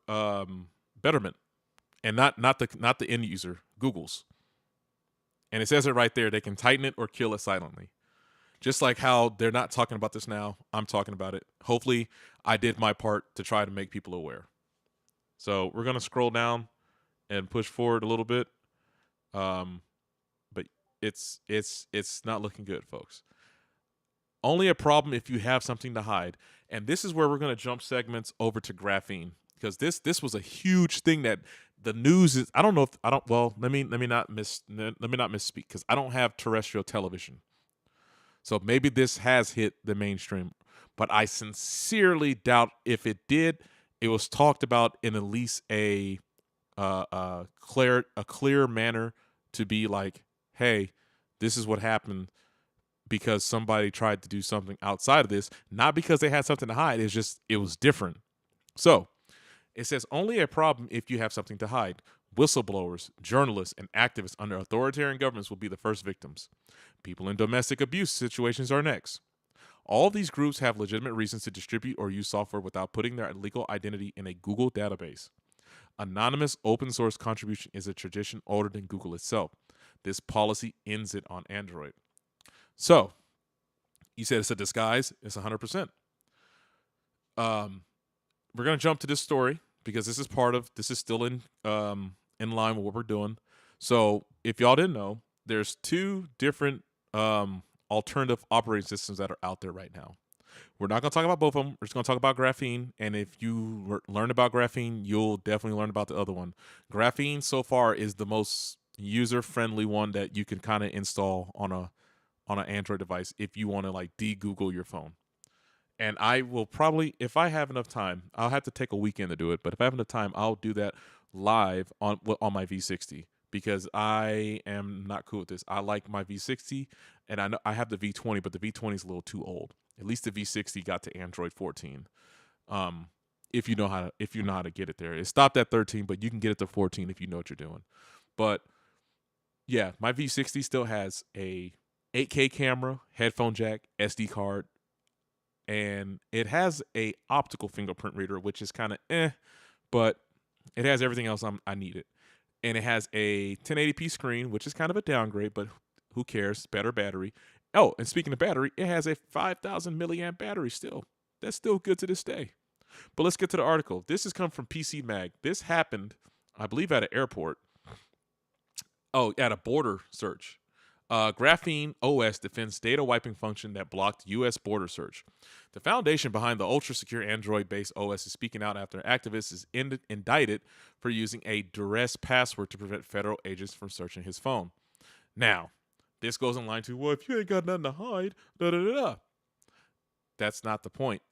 betterment, and not the end user, Google's. And it says it right there. They can tighten it or kill it silently. Just like how they're not talking about this now, I'm talking about it. Hopefully, I did my part to try to make people aware. So we're gonna scroll down and push forward a little bit, but it's not looking good, folks. Only a problem if you have something to hide. And this is where we're gonna jump segments over to graphene, because this was a huge thing that the news is. Let me not misspeak, because I don't have terrestrial television. So maybe this has hit the mainstream, but I sincerely doubt if it did. It was talked about in at least a clear manner to be like, hey, this is what happened because somebody tried to do something outside of this, not because they had something to hide. It's just, it was different. So it says only a problem if you have something to hide. Whistleblowers, journalists, and activists under authoritarian governments will be the first victims. People in domestic abuse situations are next. All these groups have legitimate reasons to distribute or use software without putting their legal identity in a Google database. Anonymous open source contribution is a tradition older than Google itself. This policy ends it on Android. So, you said it's a disguise. It's 100%. We're going to jump to this story because this is still in line with what we're doing. So, if y'all didn't know, there's two different alternative operating systems that are out there right now. We're not going to talk about both of them. We're just going to talk about graphene. And if you learn about graphene, you'll definitely learn about the other one. Graphene so far is the most user-friendly one that you can kind of install on an Android device if you want to like de-Google your phone. And I will probably, if I have enough time, I'll have to take a weekend to do it. But if I have enough time, I'll do that live on my V60 because I am not cool with this. I like my V60, and I know I have the V20, but the V20 is a little too old. At least the V60 got to Android 14. If you know how to get it there. It stopped at 13, but you can get it to 14 if you know what you're doing. But yeah, my V60 still has a 8K camera, headphone jack, SD card, and it has a optical fingerprint reader, which is kind of but it has everything else I needed. And it has a 1080p screen, which is kind of a downgrade, but who cares? Better battery. Oh, and speaking of battery, it has a 5,000 milliamp battery still. That's still good to this day. But let's get to the article. This has come from PC Mag. This happened, I believe, at an airport. Oh, at a border search. Graphene OS defends data wiping function that blocked U.S. border search. The foundation behind the ultra-secure Android-based OS is speaking out after an activist is indicted for using a duress password to prevent federal agents from searching his phone. Now, this goes in line to, well, if you ain't got nothing to hide, da-da-da-da. That's not the point.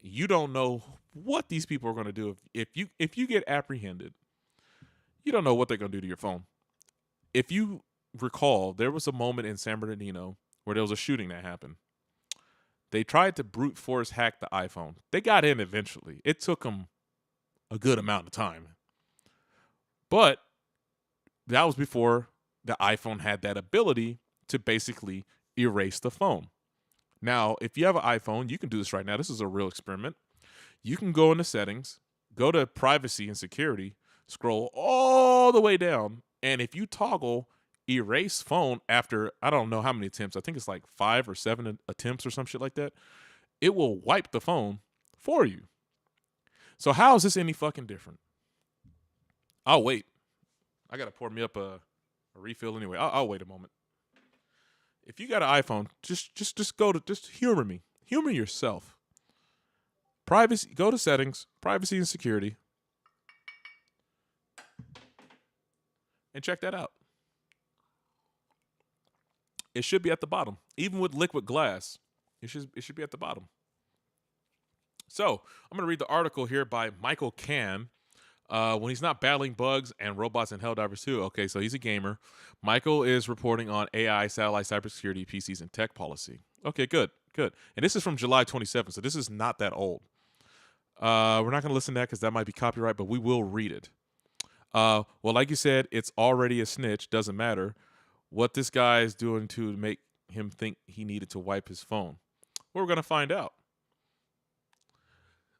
You don't know what these people are going to do. If you get apprehended, you don't know what they're going to do to your phone. If you recall, there was a moment in San Bernardino where there was a shooting that happened. They tried to brute force hack the iPhone. They got in eventually. It took them a good amount of time. But that was before the iPhone had that ability to basically erase the phone. Now, if you have an iPhone, you can do this right now. This is a real experiment. You can go into settings, go to privacy and security, scroll all the way down, and if you toggle erase phone after, I don't know how many attempts, I think it's like 5 or 7 attempts or some shit like that, it will wipe the phone for you. So how is this any fucking different? I'll wait. I got to pour me up a refill anyway. I'll wait a moment. If you got an iPhone, just humor me. Humor yourself. Privacy, go to settings, privacy and security. and check that out. It should be at the bottom. Even with liquid glass, it should be at the bottom. So I'm going to read the article here by Michael Cam. When he's not battling bugs and robots in Helldivers 2. Okay, so he's a gamer. Michael is reporting on AI, satellite, cybersecurity, PCs, and tech policy. Okay, good. And this is from July 27th, so this is not that old. We're not going to listen to that because that might be copyright, but we will read it. Well, like you said, it's already a snitch. Doesn't matter what this guy is doing to make him think he needed to wipe his phone. Well, we're going to find out.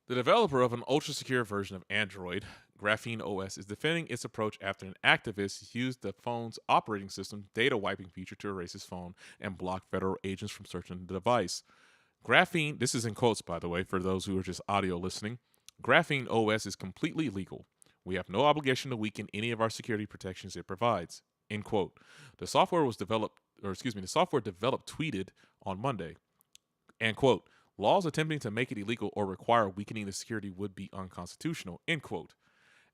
The developer of an ultra-secure version of Android, Graphene OS, is defending its approach after an activist used the phone's operating system data wiping feature to erase his phone and block federal agents from searching the device. Graphene, this is in quotes, by the way, for those who are just audio listening. Graphene OS is completely legal. We have no obligation to weaken any of our security protections it provides. End quote. The software developed tweeted on Monday. And quote, laws attempting to make it illegal or require weakening the security would be unconstitutional, end quote.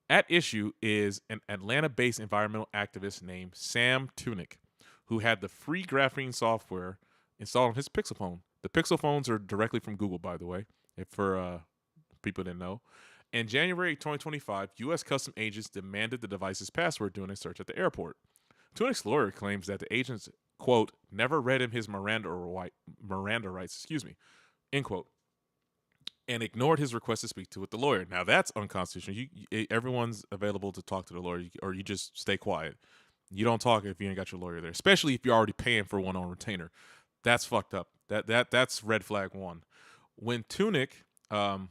At issue is an Atlanta-based environmental activist named Sam Tunick, who had the free Graphene software installed on his Pixel phone. The Pixel phones are directly from Google, by the way, if for people didn't know. In January 2025, U.S. Custom agents demanded the device's password during a search at the airport. Tunick's lawyer claims that the agents, quote, never read him his Miranda rights, end quote, and ignored his request to speak to with the lawyer. Now that's unconstitutional. Everyone's available to talk to the lawyer, or you just stay quiet. You don't talk if you ain't got your lawyer there, especially if you're already paying for one on retainer. That's fucked up. That's red flag one. When Tunick, you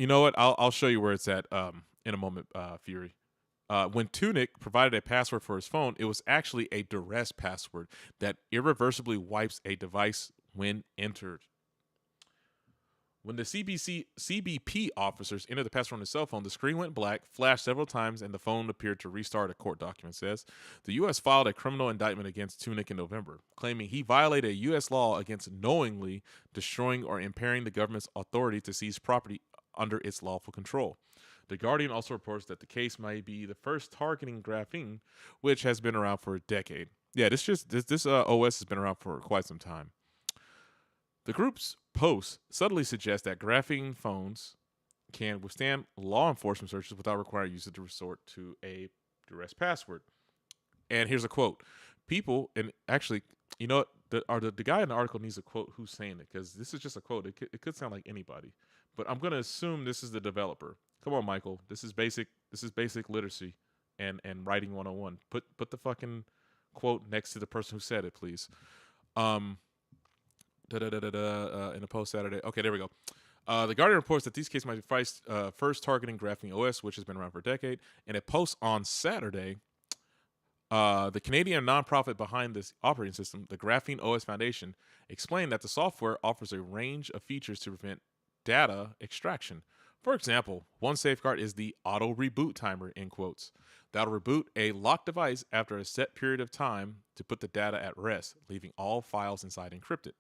know what? I'll show you where it's at in a moment, Fury. When Tunick provided a password for his phone, it was actually a duress password that irreversibly wipes a device when entered. When the CBP officers entered the password on his cell phone, the screen went black, flashed several times, and the phone appeared to restart, a court document says. The U.S. filed a criminal indictment against Tunick in November, claiming he violated a U.S. law against knowingly destroying or impairing the government's authority to seize property under its lawful control. The Guardian also reports that the case may be the first targeting Graphene, which has been around for a decade. Yeah, this OS has been around for quite some time. The group's posts subtly suggest that Graphene phones can withstand law enforcement searches without requiring users to resort to a duress password. And here's a quote. People, and actually, you know what? The guy in the article needs a quote who's saying it, because this is just a quote. It could sound like anybody. But I'm going to assume this is the developer. Come on, Michael. This is basic literacy and writing 101. Put the fucking quote next to the person who said it, please. In the post Saturday. Okay, there we go. The Guardian reports that these cases might be first targeting Graphene OS, which has been around for a decade. In a post on Saturday, the Canadian nonprofit behind this operating system, the Graphene OS Foundation, explained that the software offers a range of features to prevent data extraction. For example, one safeguard is the auto reboot timer, in quotes. That'll reboot a locked device after a set period of time to put the data at rest, leaving all files inside encrypted.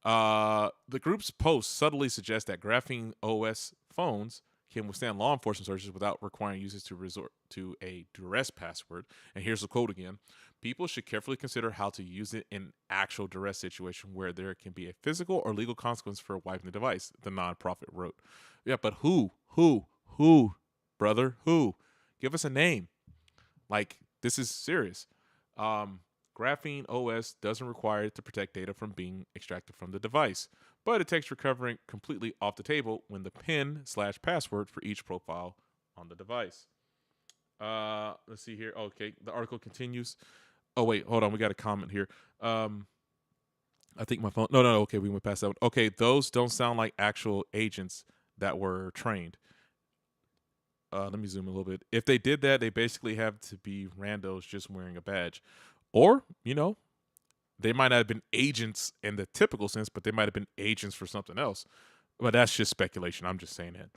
The group's post subtly suggests that Graphene OS phones can withstand law enforcement searches without requiring users to resort to a duress password. And here's the quote again. People should carefully consider how to use it in actual duress situation where there can be a physical or legal consequence for wiping the device, the nonprofit wrote. Yeah, but who, brother, who? Give us a name. Like, this is serious. Graphene OS doesn't require it to protect data from being extracted from the device, but it takes recovering completely off the table when the PIN/password for each profile on the device. Let's see here. Okay, the article continues. Oh, wait, hold on. We got a comment here. I think my phone. No. Okay, we went past that one. Okay, those don't sound like actual agents that were trained. Let me zoom a little bit. If they did that, they basically have to be randos just wearing a badge. Or, they might not have been agents in the typical sense, but they might have been agents for something else. But that's just speculation. I'm just saying that.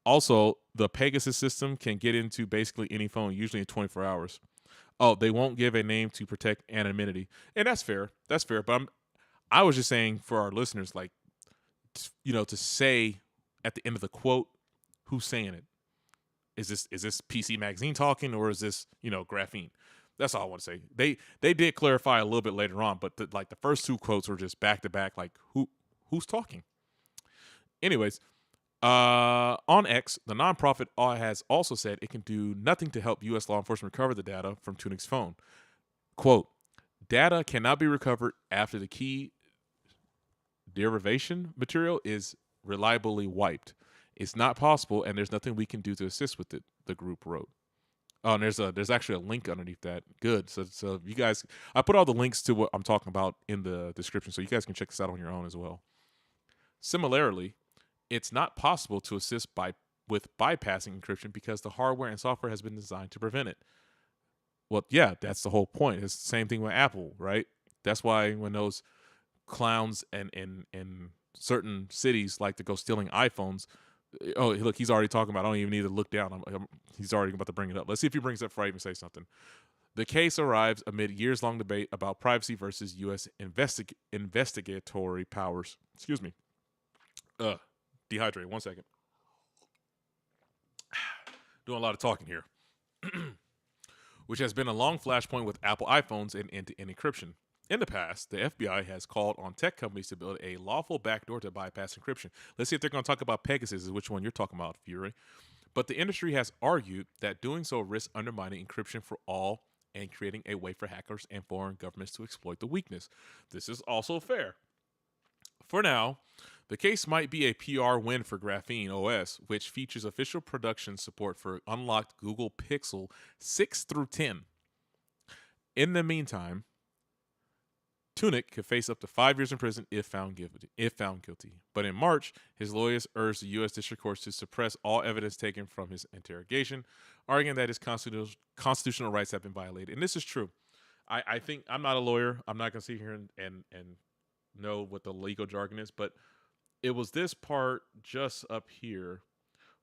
Also, the Pegasus system can get into basically any phone, usually in 24 hours. Oh, they won't give a name to protect anonymity. And that's fair. That's fair. But I was just saying for our listeners, like, to say at the end of the quote, who's saying it. is this PC Magazine talking, or is this, Graphene? That's all I want to say. They did clarify a little bit later on, but the first two quotes were just back to back. Like who's talking? Anyways, on X, the nonprofit has also said it can do nothing to help U.S. law enforcement recover the data from Tunic's phone. Quote, data cannot be recovered after the key derivation material is reliably wiped. It's not possible, and there's nothing we can do to assist with it, the group wrote. Oh, and there's actually a link underneath that. Good. So you guys, I put all the links to what I'm talking about in the description, so you guys can check this out on your own as well. Similarly, it's not possible to assist with bypassing encryption because the hardware and software has been designed to prevent it. Well, yeah, that's the whole point. It's the same thing with Apple, right? That's why when those clowns in certain cities like to go stealing iPhones, oh, look, he's already talking about, I don't even need to look down. He's already about to bring it up. Let's see if he brings it up before I even say something. The case arrives amid years-long debate about privacy versus U.S. investigatory powers. Excuse me. Dehydrate. 1 second. Doing a lot of talking here. Which has been a long flashpoint with Apple iPhones and end-to-end encryption. In the past, the FBI has called on tech companies to build a lawful backdoor to bypass encryption. Let's see if they're going to talk about Pegasus, is which one you're talking about, Fury. But the industry has argued that doing so risks undermining encryption for all and creating a way for hackers and foreign governments to exploit the weakness. This is also fair. For now, the case might be a PR win for Graphene OS, which features official production support for unlocked Google Pixel 6 through 10. In the meantime, Tunic could face up to 5 years in prison if found guilty. But in March, his lawyers urged the U.S. District Courts to suppress all evidence taken from his interrogation, arguing that his constitutional rights have been violated. And this is true. I think, I'm not a lawyer. I'm not going to sit here and know what the legal jargon is, but it was this part just up here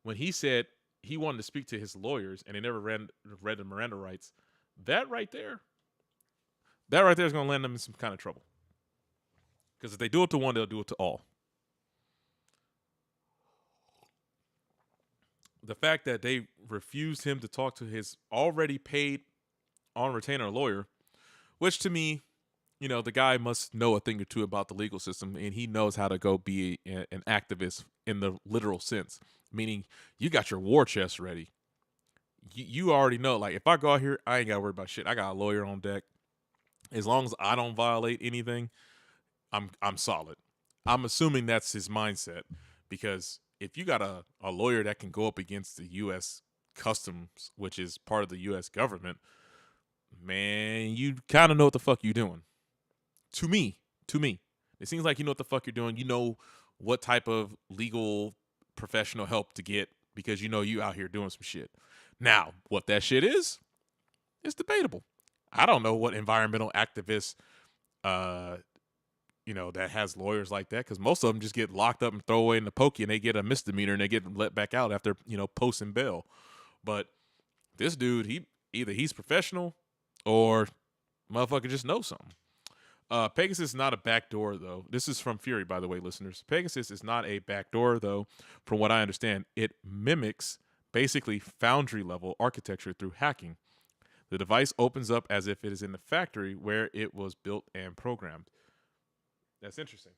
when he said he wanted to speak to his lawyers and he never read the Miranda rights. That right there is going to land them in some kind of trouble. Because if they do it to one, they'll do it to all. The fact that they refused him to talk to his already paid on retainer lawyer, which to me, the guy must know a thing or two about the legal system, and he knows how to go be an activist in the literal sense, meaning you got your war chest ready. You already know, like, if I go out here, I ain't got to worry about shit. I got a lawyer on deck. As long as I don't violate anything, I'm solid. I'm assuming that's his mindset, because if you got a lawyer that can go up against the U.S. Customs, which is part of the U.S. government, man, you kind of know what the fuck you're doing. To me, it seems like you know what the fuck you're doing. You know what type of legal professional help to get, because you out here doing some shit. Now, what that shit is debatable. I don't know what environmental activist, that has lawyers like that, because most of them just get locked up and throw away in the pokey, and they get a misdemeanor and they get let back out after, posting bail. But this dude, he's professional or motherfucker just knows something. Pegasus is not a backdoor, though. This is from Fury, by the way, listeners. Pegasus is not a backdoor, though, from what I understand. It mimics basically foundry-level architecture through hacking. The device opens up as if it is in the factory where it was built and programmed. That's interesting.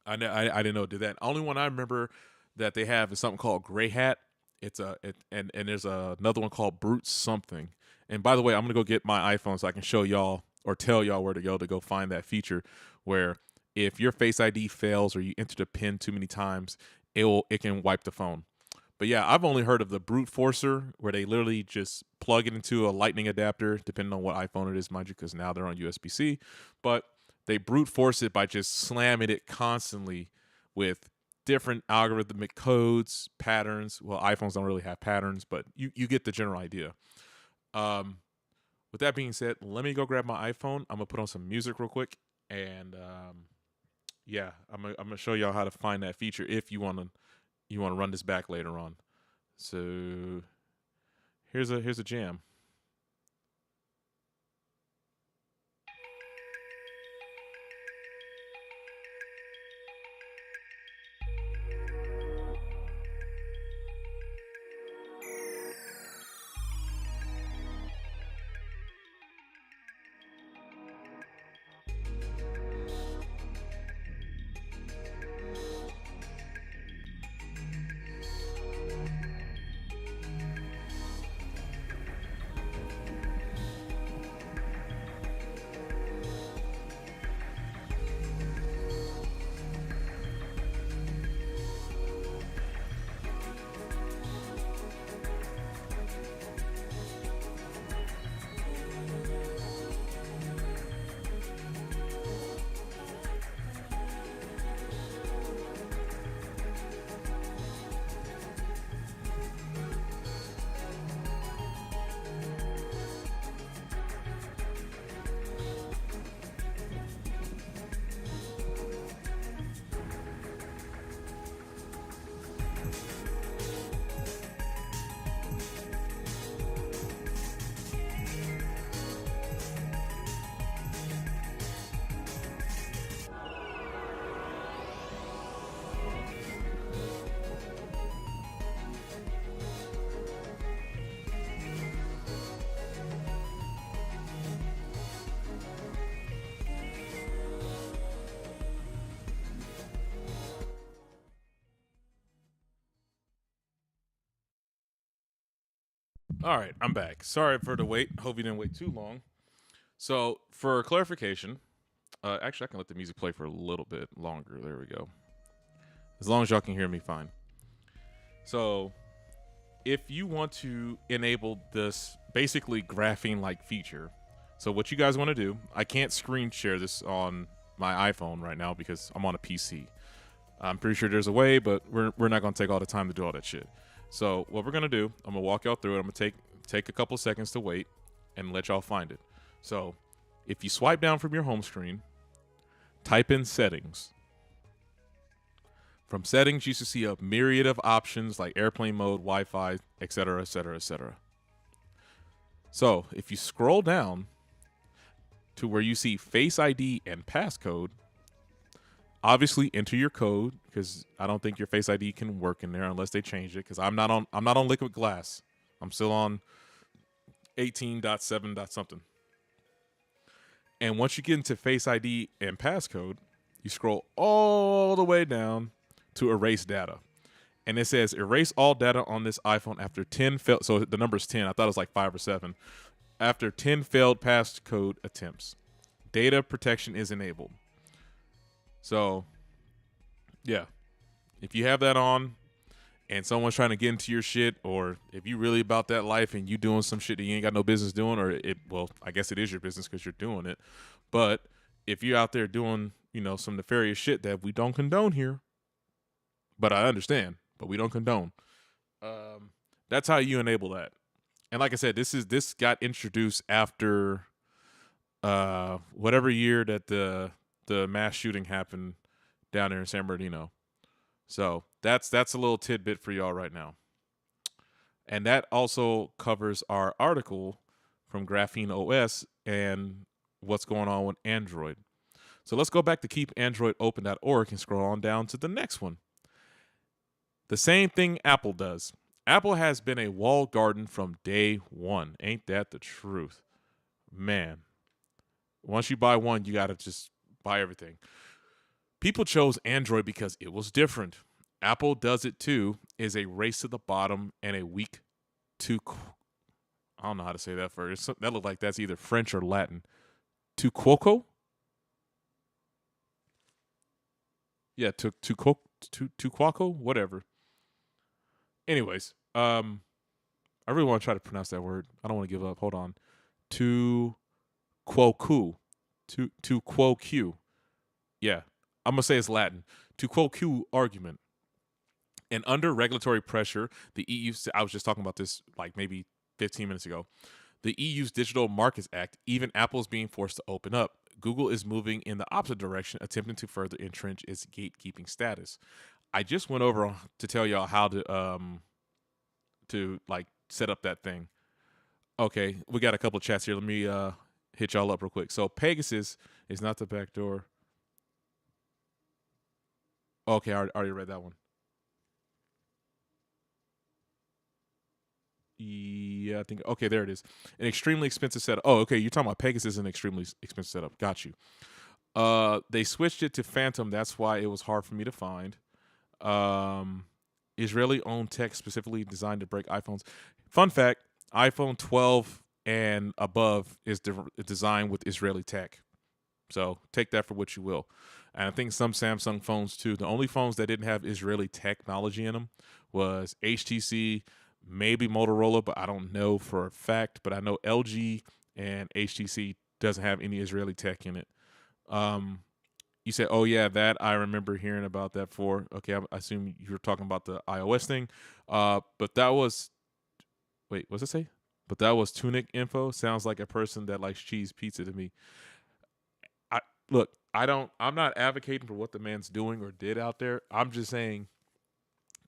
I didn't know it did that. Only one I remember that they have is something called Gray Hat. And there's another one called Brute something. And by the way, I'm gonna go get my iPhone so I can show y'all or tell y'all where to go find that feature where if your Face ID fails or you enter the PIN too many times, it can wipe the phone. But yeah, I've only heard of the Brute Forcer, where they literally just plug it into a lightning adapter, depending on what iPhone it is, mind you, because now they're on USB-C. But they brute force it by just slamming it constantly with different algorithmic codes, patterns. Well, iPhones don't really have patterns, but you get the general idea. With that being said, let me go grab my iPhone. I'm gonna put on some music real quick, and yeah, I'm gonna show y'all how to find that feature if you wanna run this back later on. So here's a jam. All right, I'm back. Sorry for the wait. Hope you didn't wait too long. So, for clarification, actually, I can let the music play for a little bit longer. There we go. As long as y'all can hear me fine. So, if you want to enable this basically graphene like feature, so what you guys want to do, I can't screen share this on my iPhone right now because I'm on a PC. I'm pretty sure there's a way, but we're not going to take all the time to do all that shit. So what we're going to do, I'm going to walk y'all through it. I'm going to take a couple seconds to wait and let y'all find it. So if you swipe down from your home screen, type in settings. From settings, you should see a myriad of options like airplane mode, Wi-Fi, etc., etc., etc. So if you scroll down to where you see Face ID and passcode, obviously enter your code because I don't think your Face ID can work in there unless they change it. Because I'm not on Liquid Glass. I'm still on 18.7. something. And once you get into Face ID and passcode, you scroll all the way down to erase data. And it says erase all data on this iPhone after 10 failed. So the number is 10. I thought it was like 5 or 7. After 10 failed passcode attempts. Data protection is enabled. So, yeah. If you have that on and someone's trying to get into your shit, or if you really about that life and you doing some shit that you ain't got no business doing, well, I guess it is your business because you're doing it. But if you're out there doing, some nefarious shit that we don't condone here, but I understand, but we don't condone. That's how you enable that. And like I said, this got introduced after whatever year that the mass shooting happened down there in San Bernardino. So that's a little tidbit for y'all right now. And that also covers our article from Graphene OS and what's going on with Android. So let's go back to keepandroidopen.org and scroll on down to the next one. The same thing Apple does. Apple has been a walled garden from day one. Ain't that the truth? Man. Once you buy one, you got to just buy everything. People chose Android because it was different. Apple does it too, is a race to the bottom and a weak to... I don't know how to say that first. That looked like that's either French or Latin. To Quoco? Yeah, to Quaco? Whatever. Anyways, I really want to try to pronounce that word. I don't want to give up. Hold on. To Quoku. To Quoque. Yeah, I'm going to say it's Latin. To Quoque argument. And under regulatory pressure, the EU, I was just talking about this like maybe 15 minutes ago. The EU's Digital Markets Act, even Apple's being forced to open up. Google is moving in the opposite direction, attempting to further entrench its gatekeeping status. I just went over to tell y'all how to like set up that thing. Okay, we got a couple of chats here. Let me hit y'all up real quick. So Pegasus is not the back door. Okay, I already read that one. Yeah, I think. Okay, there it is. An extremely expensive setup. Oh, okay. You're talking about Pegasus, an extremely expensive setup. Got you. They switched it to Phantom. That's why it was hard for me to find. Israeli-owned tech specifically designed to break iPhones. Fun fact: iPhone 12 and above is designed with Israeli tech. So take that for what you will. And I think some Samsung phones too. The only phones that didn't have Israeli technology in them was HTC. Maybe Motorola, but I don't know for a fact. But I know LG and HTC doesn't have any Israeli tech in it. You said, oh, yeah, that I remember hearing about that for. Okay, I assume you were talking about the iOS thing. But that was, wait, what's it say? But that was Tunic info. Sounds like a person that likes cheese pizza to me. I'm not advocating for what the man's doing or did out there. I'm just saying,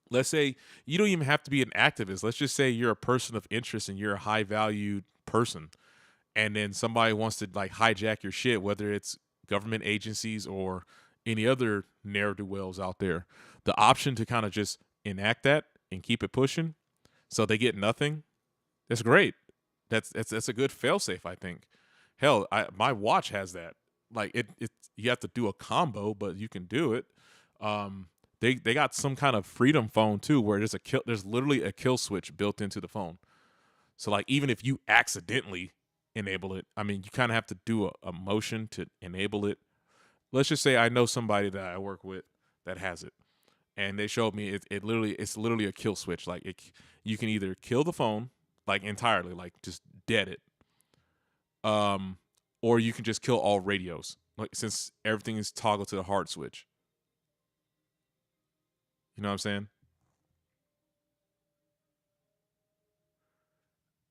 let's say you don't even have to be an activist. Let's just say you're a person of interest and you're a high valued person. And then somebody wants to like hijack your shit, whether it's government agencies or any other ne'er-do-wells out there. The option to kind of just enact that and keep it pushing so they get nothing, that's great. That's a good fail-safe, I think. Hell, my watch has that. Like it you have to do a combo, but you can do it. They got some kind of freedom phone too, where there's literally a kill switch built into the phone. So like even if you accidentally enable it, I mean you kind of have to do a motion to enable it. Let's just say I know somebody that I work with that has it, and they showed me it's literally a kill switch. Like you can either kill the phone like entirely, like just dead it, or you can just kill all radios. Like since everything is toggled to the hard switch. You know what I'm saying?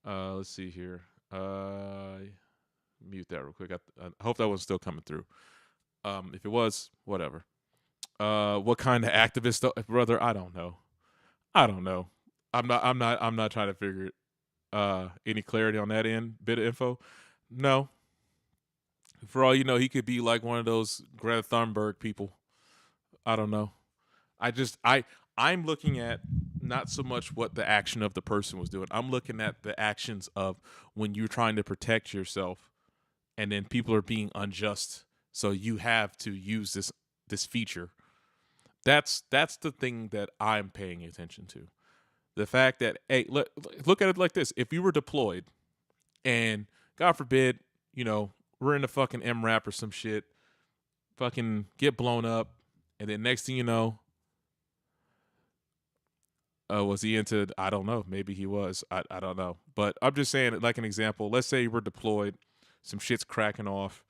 Let's see here. Mute that real quick. I hope that was still coming through. If it was, whatever. What kind of activist, brother? I don't know. I'm not trying to figure it. Any clarity on that end? Bit of info? No. For all you know, he could be like one of those Greta Thunberg people. I don't know. I'm looking at not so much what the action of the person was doing. I'm looking at the actions of when you're trying to protect yourself and then people are being unjust. So you have to use this feature. That's the thing that I'm paying attention to. The fact that, hey, look at it like this. If you were deployed and God forbid, we're in a fucking MRAP or some shit, fucking get blown up, and then next thing you know, was he into, I don't know, maybe he was, I don't know. But I'm just saying, like an example, let's say you were deployed, some shit's cracking off,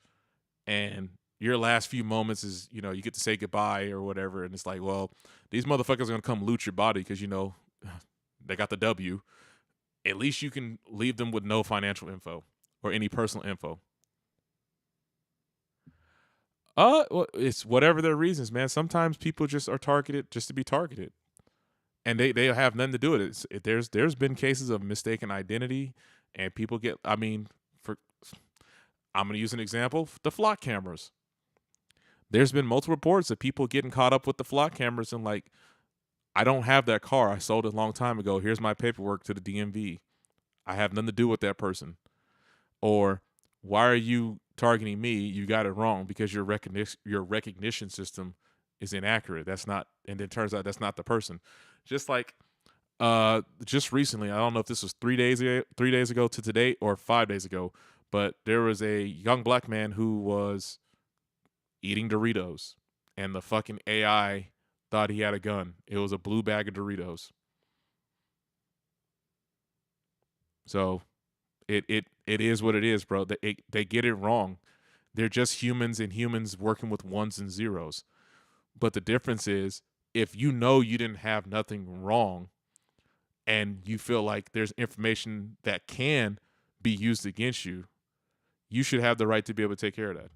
and your last few moments is, you get to say goodbye or whatever, and it's like, well, these motherfuckers are going to come loot your body because, they got the W. At least you can leave them with no financial info or any personal info. Well, it's whatever their reasons, man. Sometimes people just are targeted just to be targeted. And they have nothing to do with it. There's been cases of mistaken identity, and people get. I'm going to use an example: the flock cameras. There's been multiple reports of people getting caught up with the flock cameras and like, I don't have that car. I sold it a long time ago. Here's my paperwork to the DMV. I have nothing to do with that person. Or why are you targeting me? You got it wrong because your recognition system is inaccurate. That's not, and it turns out that's not the person. Just like, just recently, I don't know if this was 3 days ago to today or 5 days ago, but there was a young black man who was eating Doritos, and the fucking AI thought he had a gun. It was a blue bag of Doritos. So, it is what it is, bro. They get it wrong. They're just humans, and humans working with ones and zeros. But the difference is, if you didn't have nothing wrong and you feel like there's information that can be used against you, you should have the right to be able to take care of that.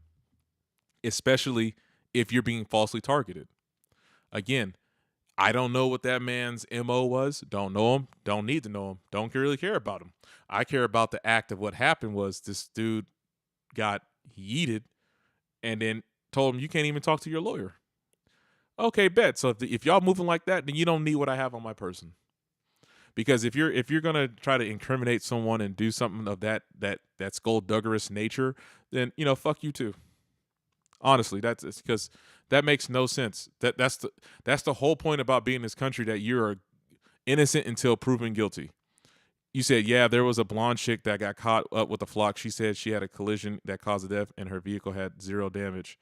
Especially if you're being falsely targeted. Again, I don't know what that man's MO was. Don't know him. Don't need to know him. Don't really care about him. I care about the act of what happened was this dude got yeeted and then told him, you can't even talk to your lawyer. Okay, bet. So if y'all moving like that, then you don't need what I have on my person. Because if you're gonna try to incriminate someone and do something of that skullduggerous nature, then fuck you too. Honestly, that's because that makes no sense. That's the whole point about being in this country, that you're innocent until proven guilty. You said, yeah, there was a blonde chick that got caught up with the flock. She said she had a collision that caused a death and her vehicle had 0 damage.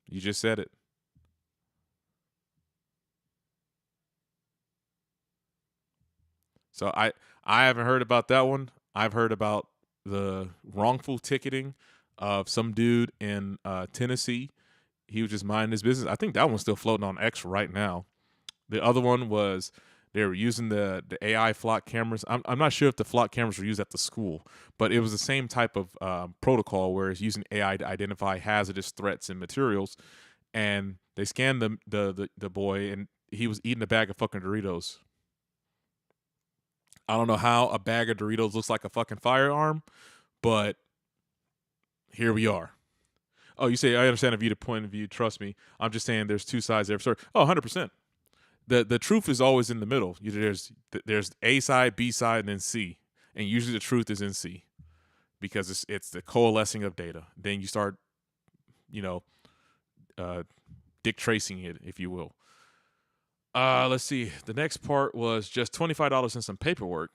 You just said it. So I haven't heard about that one. I've heard about the wrongful ticketing of some dude in Tennessee. He was just minding his business. I think that one's still floating on X right now. The other one was they were using the AI flock cameras. I'm not sure if the flock cameras were used at the school, but it was the same type of protocol where it's using AI to identify hazardous threats and materials. And they scanned the boy, and he was eating a bag of fucking Doritos. I don't know how a bag of Doritos looks like a fucking firearm, but here we are. Oh, you say, I understand the point of view. Trust me. I'm just saying there's two sides to every story. Oh, 100%. The truth is always in the middle. There's A side, B side, and then C. And usually the truth is in C because it's the coalescing of data. Then you start, Dick tracing it, if you will. Let's see. The next part was just $25 and some paperwork.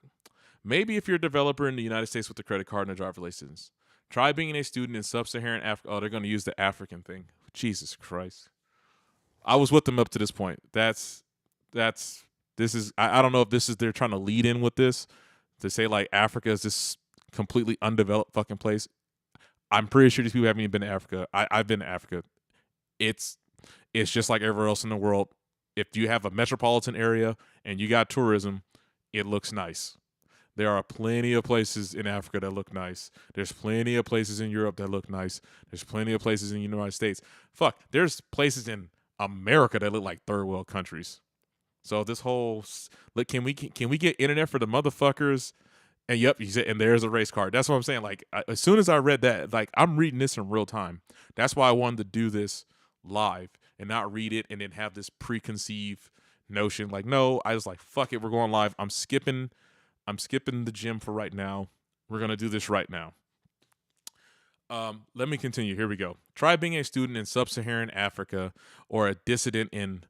Maybe if you're a developer in the United States with a credit card and a driver's license, try being a student in sub-Saharan Africa. Oh, they're going to use the African thing. Jesus Christ. I was with them up to this point. This is, I don't know if this is, they're trying to lead in with this to say like Africa is this completely undeveloped fucking place. I'm pretty sure these people haven't even been to Africa. I've been to Africa. It's just like everywhere else in the world. If you have a metropolitan area and you got tourism, it looks nice. There are plenty of places in Africa that look nice. There's plenty of places in Europe that look nice. There's plenty of places in the United States. Fuck, there's places in America that look like third world countries. So this whole look, can we get internet for the motherfuckers? And yep, you said, and there's a race card. That's what I'm saying. Like as soon as I read that, like I'm reading this in real time. That's why I wanted to do this live and not read it and then have this preconceived notion. Like no, I was like, fuck it, we're going live. I'm skipping the gym for right now. We're gonna do this right now. Let me continue. Here we go. Try being a student in sub-Saharan Africa or a dissident in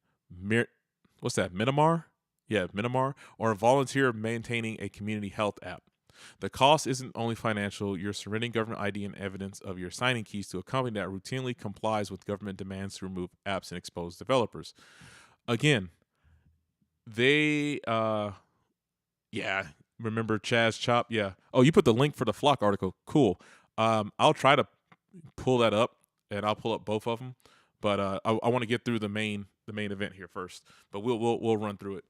what's that? Myanmar? Yeah, Myanmar, or a volunteer maintaining a community health app. The cost isn't only financial. You're surrendering government ID and evidence of your signing keys to a company that routinely complies with government demands to remove apps and expose developers. Again, they, yeah, remember Chaz Chop? Yeah. Oh, you put the link for the Flock article. Cool. I'll try to pull that up, and I'll pull up both of them. But I want to get through the main event here first. But we'll run through it.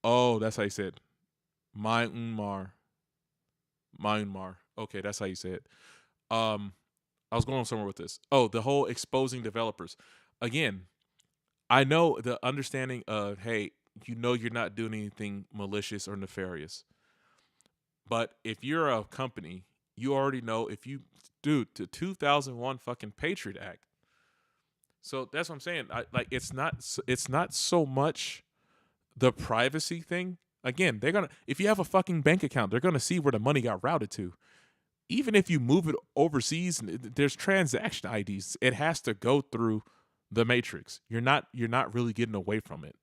Oh, that's how you say it. Myanmar. Okay, that's how you say it. I was going somewhere with this. Oh, the whole exposing developers. Again, I know the understanding of, hey, you know you're not doing anything malicious or nefarious. But if you're a company, you already know if you do the 2001 fucking Patriot Act. So that's what I'm saying. Like it's not so much the privacy thing. Again, if you have a fucking bank account, they're gonna see where the money got routed to. Even if you move it overseas, there's transaction IDs. It has to go through the matrix. You're not really getting away from it.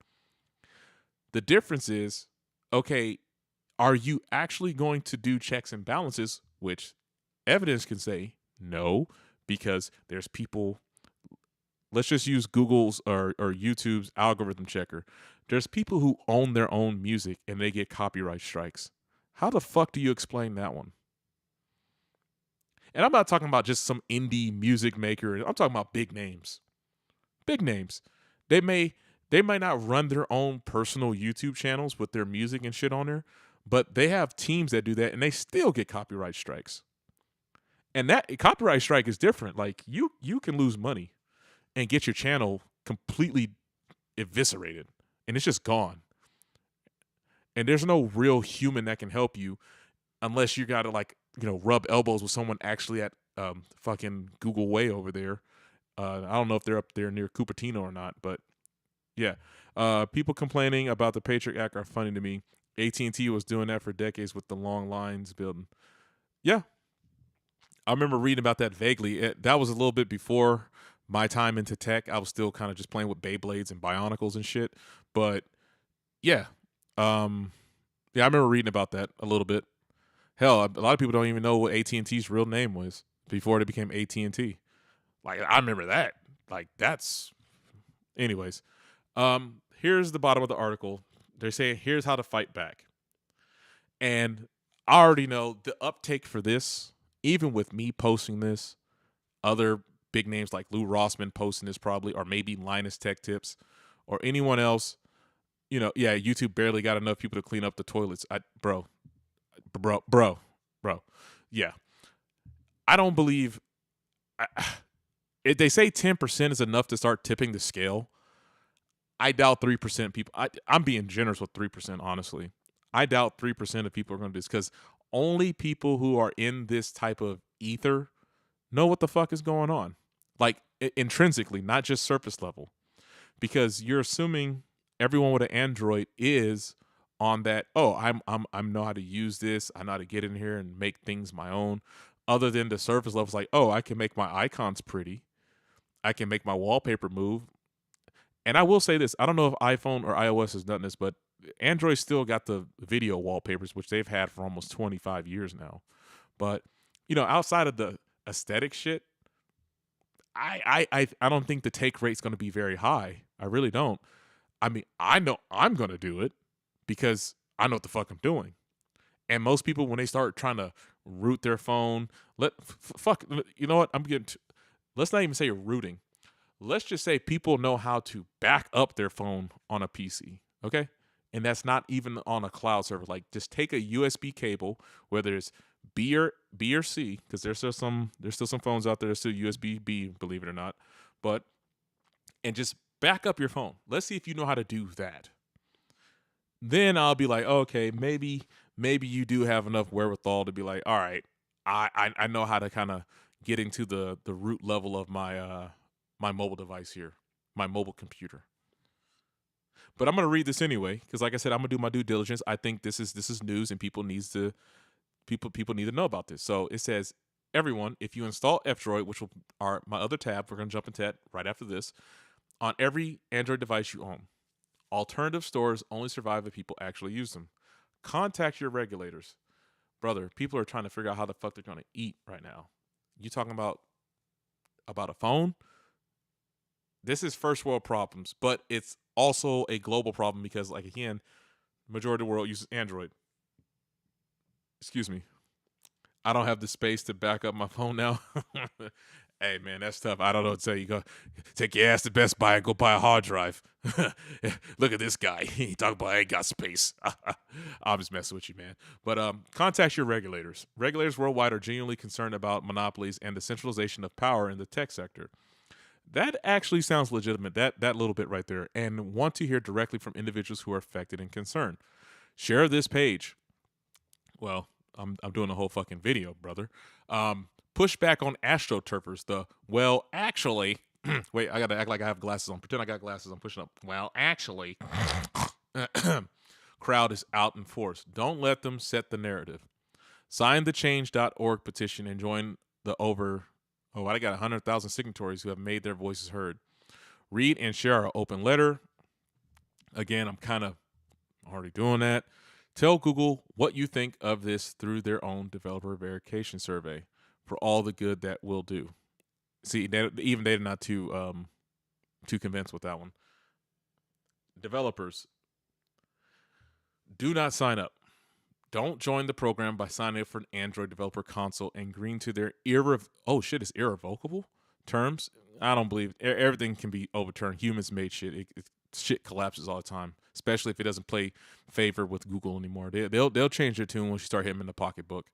The difference is, okay, are you actually going to do checks and balances? Which evidence can say no, because there's people. Let's just use Google's or YouTube's algorithm checker. There's people who own their own music and they get copyright strikes. How the fuck do you explain that one? And I'm not talking about just some indie music maker. I'm talking about big names. Big names. They might not run their own personal YouTube channels with their music and shit on there, but they have teams that do that and they still get copyright strikes. And that copyright strike is different. Like you can lose money and get your channel completely eviscerated, and it's just gone. And there's no real human that can help you unless you got to rub elbows with someone actually at fucking Google Way over there. I don't know if they're up there near Cupertino or not, but yeah. People complaining about the Patriot Act are funny to me. AT&T was doing that for decades with the long lines building. Yeah. I remember reading about that vaguely. That was a little bit before my time into tech. I was still kind of just playing with Beyblades and Bionicles and shit. But yeah. I remember reading about that a little bit. Hell, a lot of people don't even know what AT&T's real name was before it became AT&T. Like, I remember that. Like, that's... Anyways. Here's the bottom of the article. They're saying, here's how to fight back. And I already know the uptake for this, even with me posting this, other big names like Lou Rossman posting this probably, or maybe Linus Tech Tips, or anyone else, YouTube barely got enough people to clean up the toilets. Bro. Yeah. I don't believe... they say 10% is enough to start tipping the scale. I doubt 3% people. I'm being generous with 3%, honestly. I doubt 3% of people are going to do this because only people who are in this type of ether know what the fuck is going on. Like intrinsically, not just surface level. Because you're assuming everyone with an Android is on that, I know how to use this. I know how to get in here and make things my own. Other than the surface level, it's like, I can make my icons pretty. I can make my wallpaper move. And I will say this: I don't know if iPhone or iOS has done this, but Android still got the video wallpapers, which they've had for almost 25 years now. But outside of the aesthetic shit, I don't think the take rate's going to be very high. I really don't. I mean, I know I'm going to do it because I know what the fuck I'm doing. And most people, when they start trying to root their phone, fuck, you know what? Let's not even say rooting. Let's just say people know how to back up their phone on a PC, okay? And that's not even on a cloud server. Like, just take a USB cable, whether it's B or C, because there's still some phones out there that's still USB B, believe it or not, and just back up your phone. Let's see if you know how to do that. Then I'll be like, okay, maybe you do have enough wherewithal to be like, all right, I know how to kind of get into the root level of my my mobile device here, my mobile computer. But I'm gonna read this anyway because, like I said, I'm gonna do my due diligence. I think this is news and people need to know about this. So it says, everyone, if you install F-Droid, which are my other tab, we're gonna jump into that right after this, on every Android device you own. Alternative stores only survive if people actually use them. Contact your regulators. Brother, people are trying to figure out how the fuck they're going to eat right now. You talking about a phone? This is first world problems, but it's also a global problem because, like, again, majority of the world uses Android. Excuse me. I don't have the space to back up my phone now. Hey, man, that's tough. I don't know what to tell you. Go take your ass to Best Buy and go buy a hard drive. Look at this guy. He talking about I ain't got space. I'm just messing with you, man. But contact your regulators. Regulators worldwide are genuinely concerned about monopolies and the centralization of power in the tech sector. That actually sounds legitimate, that little bit right there, and want to hear directly from individuals who are affected and concerned. Share this page. Well, I'm doing a whole fucking video, brother. Push back on astroturfers. Actually, wait, I gotta act like I have glasses on. Pretend I got glasses. I'm pushing up. Well, actually, crowd is out in force. Don't let them set the narrative. Sign the change.org petition and join the I got 100,000 signatories who have made their voices heard. Read and share our open letter. Again, I'm kind of already doing that. Tell Google what you think of this through their own developer verification survey for all the good that will do. See, even they're not too convinced with that one. Developers, do not sign up. Don't join the program by signing up for an Android developer console and agreeing to their it's irrevocable terms. I don't believe everything can be overturned. Humans made shit. Shit collapses all the time, especially if it doesn't play favor with Google anymore. They'll change their tune once you start hitting in the pocketbook.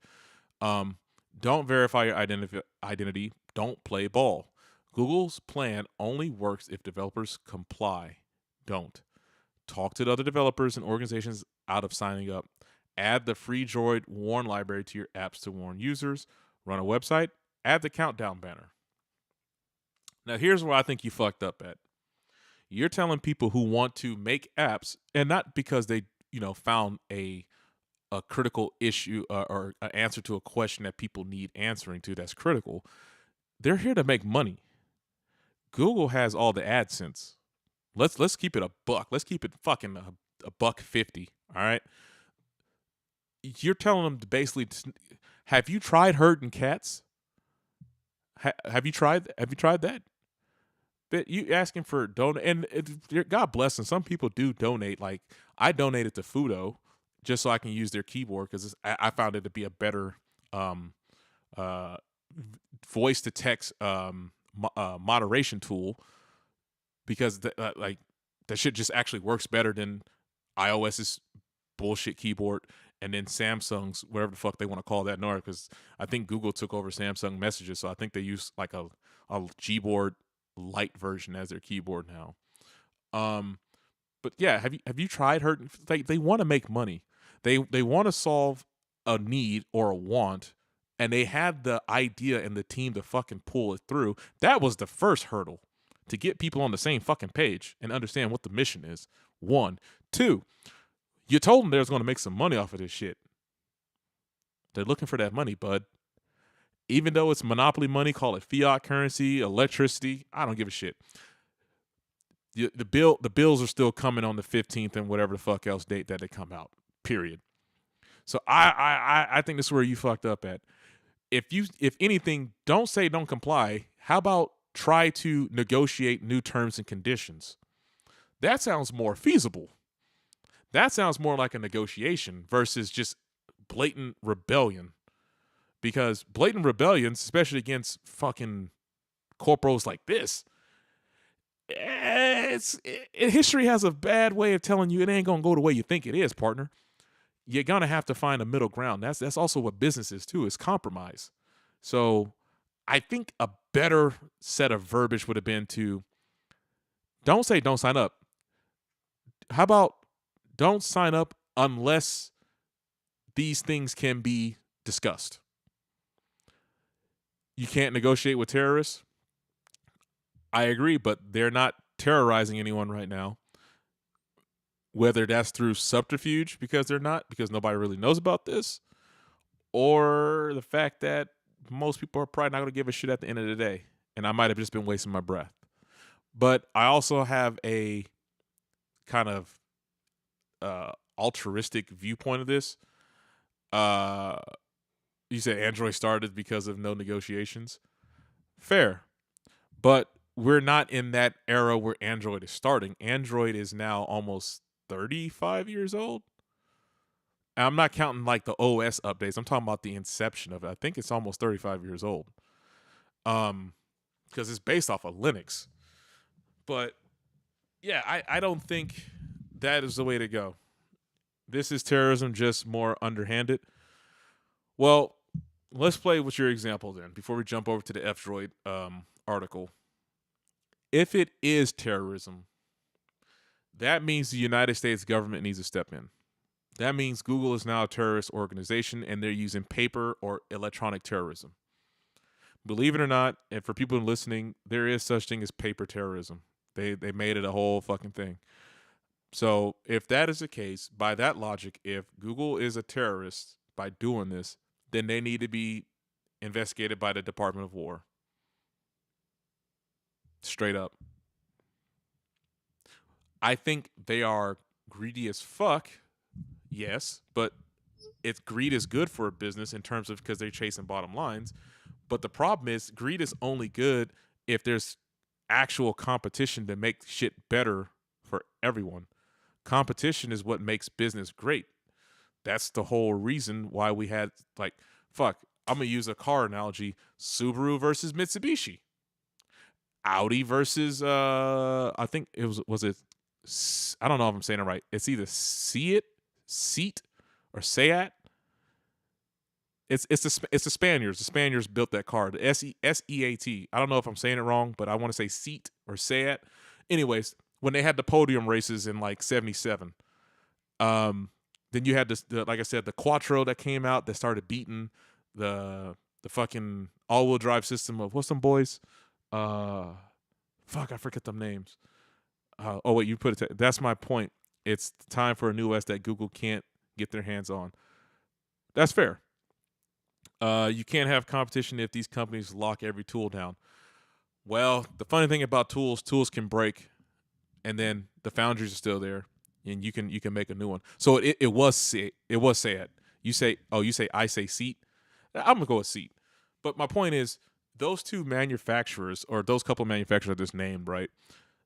Don't verify your identity. Don't play ball. Google's plan only works if developers comply. Don't. Talk to the other developers and organizations out of signing up. Add the free Droid Warn library to your apps to warn users. Run a website. Add the countdown banner. Now, here's where I think you fucked up at. You're telling people who want to make apps, and not because they, found a critical issue or an answer to a question that people need answering to that's critical. They're here to make money. Google has all the AdSense. Let's keep it a buck. Let's keep it fucking a $1.50. All right. You're telling them to basically, have you tried herding cats? Have you tried that? But you asking for donate, and God bless them. Some people do donate. Like, I donated to Fudo just so I can use their keyboard because I found it to be a better voice to text moderation tool because that shit just actually works better than iOS's bullshit keyboard and then Samsung's whatever the fuck they want to call that now, because I think Google took over Samsung Messages, so I think they use like a Gboard light version as their keyboard now. But yeah, have you tried hurting? They want to make money. They want to solve a need or a want, and they had the idea and the team to fucking pull it through. That was the first hurdle, to get people on the same fucking page and understand what the mission is. 1, 2, you told them they was going to make some money off of this shit. They're looking for that money, bud. Even though it's monopoly money, call it fiat currency, electricity, I don't give a shit. The bills are still coming on the 15th and whatever the fuck else date that they come out. Period. So I think this is where you fucked up at. If anything, don't say don't comply. How about try to negotiate new terms and conditions? That sounds more feasible. That sounds more like a negotiation versus just blatant rebellion. Because blatant rebellions, especially against fucking corporals like this, history has a bad way of telling you it ain't gonna go the way you think it is, partner. You're gonna have to find a middle ground. That's also what business is too, is compromise. So I think a better set of verbiage would have been to don't say don't sign up. How about don't sign up unless these things can be discussed? You can't negotiate with terrorists. I agree, but they're not terrorizing anyone right now. Whether that's through subterfuge because nobody really knows about this, or the fact that most people are probably not going to give a shit at the end of the day. And I might have just been wasting my breath. But I also have a kind of altruistic viewpoint of this. You said Android started because of no negotiations. Fair. But we're not in that era where Android is starting. Android is now almost 35 years old. And I'm not counting like the OS updates. I'm talking about the inception of it. I think it's almost 35 years old. Because it's based off of Linux. But yeah, I don't think that is the way to go. This is terrorism, just more underhanded. Well, let's play with your example then before we jump over to the F-Droid article. If it is terrorism, that means the United States government needs to step in. That means Google is now a terrorist organization and they're using paper or electronic terrorism. Believe it or not, and for people listening, there is such thing as paper terrorism. They made it a whole fucking thing. So if that is the case, by that logic, if Google is a terrorist by doing this, then they need to be investigated by the Department of War. Straight up. I think they are greedy as fuck, yes, but greed is good for a business in terms of because they're chasing bottom lines. But the problem is greed is only good if there's actual competition to make shit better for everyone. Competition is what makes business great. That's the whole reason why we had, like, I'm going to use a car analogy, Subaru versus Mitsubishi. Audi versus, I think it was it, I don't know if I'm saying it right. It's either Seat, or Seat. It's the Spaniards. The Spaniards built that car, the SEAT. I don't know if I'm saying it wrong, but I want to say Seat or Seat. Anyways, when they had the podium races in like 77, then you had this, like I said, the Quattro that came out that started beating the fucking all-wheel drive system of what's them boys? I forget them names. Oh wait, you put it. That's my point. It's time for a new OS that Google can't get their hands on. That's fair. You can't have competition if these companies lock every tool down. Well, the funny thing about tools can break, and then the foundries are still there, and you can make a new one. So it was Seat. You say I say Seat. I'm gonna go with Seat. But my point is, those two manufacturers, or those couple of manufacturers I just named, right?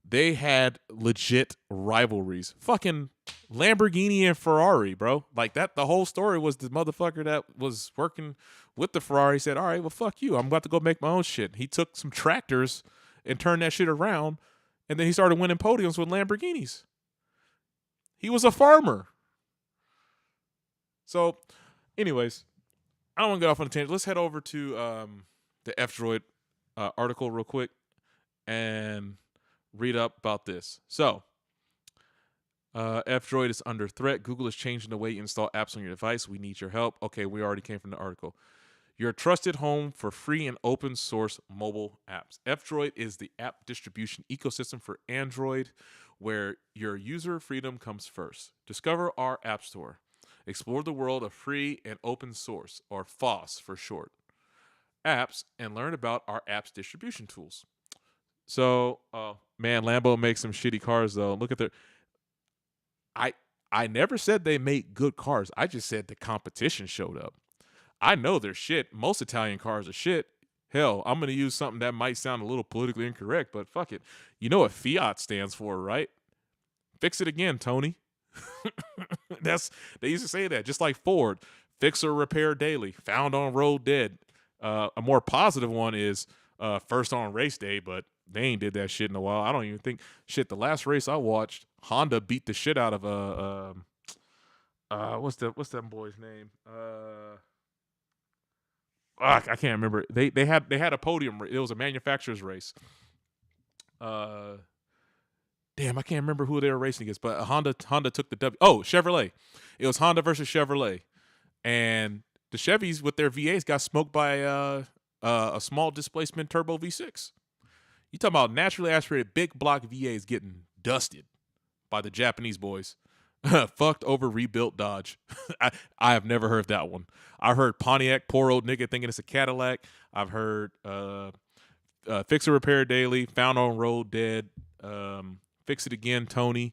They had legit rivalries. Fucking Lamborghini and Ferrari, bro. Like that, the whole story was the motherfucker that was working with the Ferrari said, all right, well, fuck you. I'm about to go make my own shit. He took some tractors and turned that shit around, and then he started winning podiums with Lamborghinis. He was a farmer. So, anyways, I don't want to get off on a tangent. Let's head over to the F-Droid article real quick and read up about this. So, F-Droid is under threat. Google is changing the way you install apps on your device. We need your help. Okay, we already came from the article. Your trusted home for free and open source mobile apps. F-Droid is the app distribution ecosystem for Android where your user freedom comes first. Discover our app store. Explore the world of free and open source, or FOSS for short, apps, and learn about our apps distribution tools. So, man, Lambo makes some shitty cars though. Look at their. I I never said they make good cars. I just said the competition showed up. I know they're shit. Most Italian cars are shit. Hell, I'm gonna use something that might sound a little politically incorrect, but fuck it. You know what Fiat stands for, right? Fix it again, Tony. That's they used to say that, just like Ford. Fix or repair daily. Found on road dead. A more positive one is first on race day, but they ain't did that shit in a while. I don't even think shit. The last race I watched, Honda beat the shit out of what's that boy's name? I can't remember. They had a podium. It was a manufacturer's race. Damn, I can't remember who they were racing against, but Honda took the W. Oh, Chevrolet. It was Honda versus Chevrolet, and the Chevys with their V8s got smoked by a small displacement turbo V6. You talking about naturally aspirated big block V8s getting dusted by the Japanese boys. Fucked over rebuilt Dodge. I have never heard that one. I heard Pontiac, poor old nigga thinking it's a Cadillac. I've heard Fix or Repair Daily, Found on Road Dead, Fix It Again, Tony.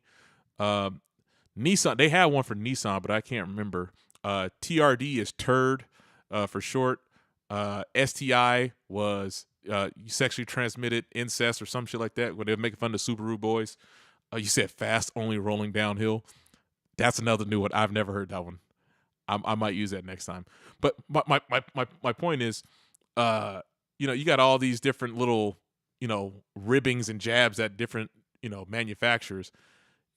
Nissan, they had one for Nissan, but I can't remember. TRD is turd for short. STI was sexually transmitted incest or some shit like that when they were making fun of the Subaru boys. You said fast only rolling downhill. That's another new one. I've never heard that one. I might use that next time. But my point is, you got all these different little, ribbings and jabs at different, manufacturers.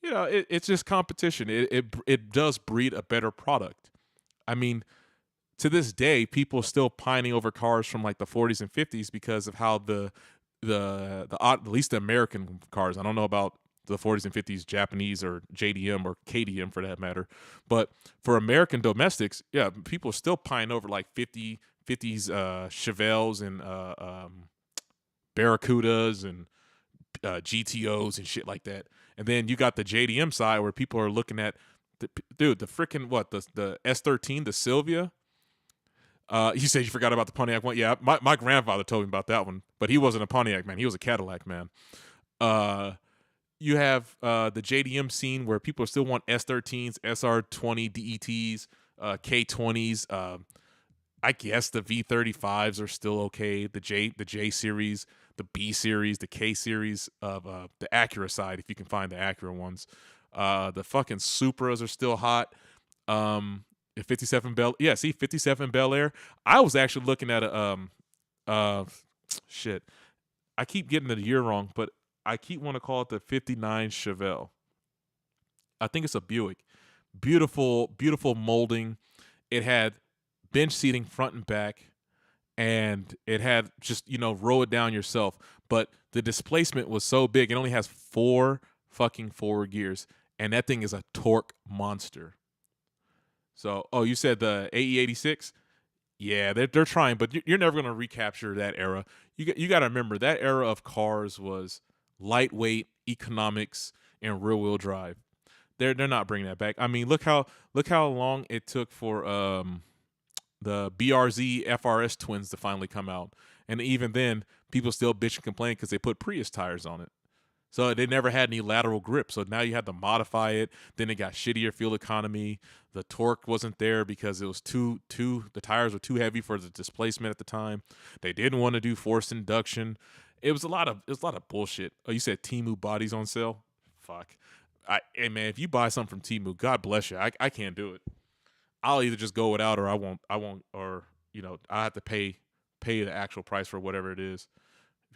It's just competition. It does breed a better product. I mean, to this day, people are still pining over cars from like the 40s and 50s because of how at least the American cars. I don't know about the 40s and 50s Japanese or JDM or KDM for that matter. But for American domestics, yeah, people still pine over like 50s Chevelles and Barracudas and GTOs and shit like that. And then you got the JDM side where people are looking at the freaking the S13, the Sylvia. You said you forgot about the Pontiac one. Yeah, my grandfather told me about that one, but he wasn't a Pontiac man. He was a Cadillac man. You have the JDM scene where people still want S13s, SR20 DETs, K20s. I guess the V35s are still okay. The J series, the B series, the K series of the Acura side, if you can find the Acura ones. The fucking Supras are still hot. 57 57 Bel Air. I was actually looking at shit. I keep getting the year wrong, but I keep want to call it the 59 Chevelle. I think it's a Buick. Beautiful, beautiful molding. It had bench seating front and back, and it had just, roll it down yourself. But the displacement was so big. It only has 4 fucking forward gears, and that thing is a torque monster. So, you said the AE86? Yeah, they're trying, but you're never going to recapture that era. You got to remember, that era of cars was lightweight, economics, and rear-wheel drive. They're not bringing that back. I mean, look how long it took for the BRZ FRS twins to finally come out, and even then, people still bitch and complain because they put Prius tires on it. So they never had any lateral grip. So now you had to modify it. Then it got shittier fuel economy. The torque wasn't there because it was the tires were too heavy for the displacement at the time. They didn't want to do forced induction. It was a lot of bullshit. Oh, you said Temu bodies on sale? Fuck. Hey man, if you buy something from Temu, God bless you. I can't do it. I'll either just go without or I won't or I have to pay the actual price for whatever it is.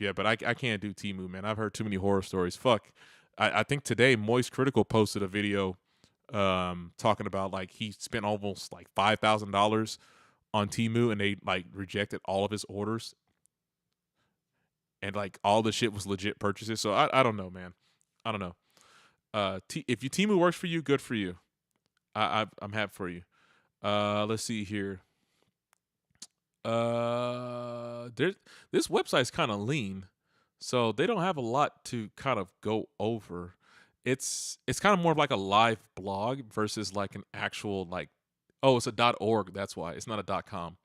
Yeah, but I can't do Temu, man. I've heard too many horror stories. Fuck. I think today Moist Critical posted a video talking about like he spent almost like $5,000 on Temu and they like rejected all of his orders. And like all the shit was legit purchases. So I don't know, man. I don't know. If your Temu works for you, good for you. I'm happy for you. Let's see here. This website's kind of lean, so they don't have a lot to kind of go over. It's kind of more of like a live blog versus like an actual it's a .org. That's why it's not a .com.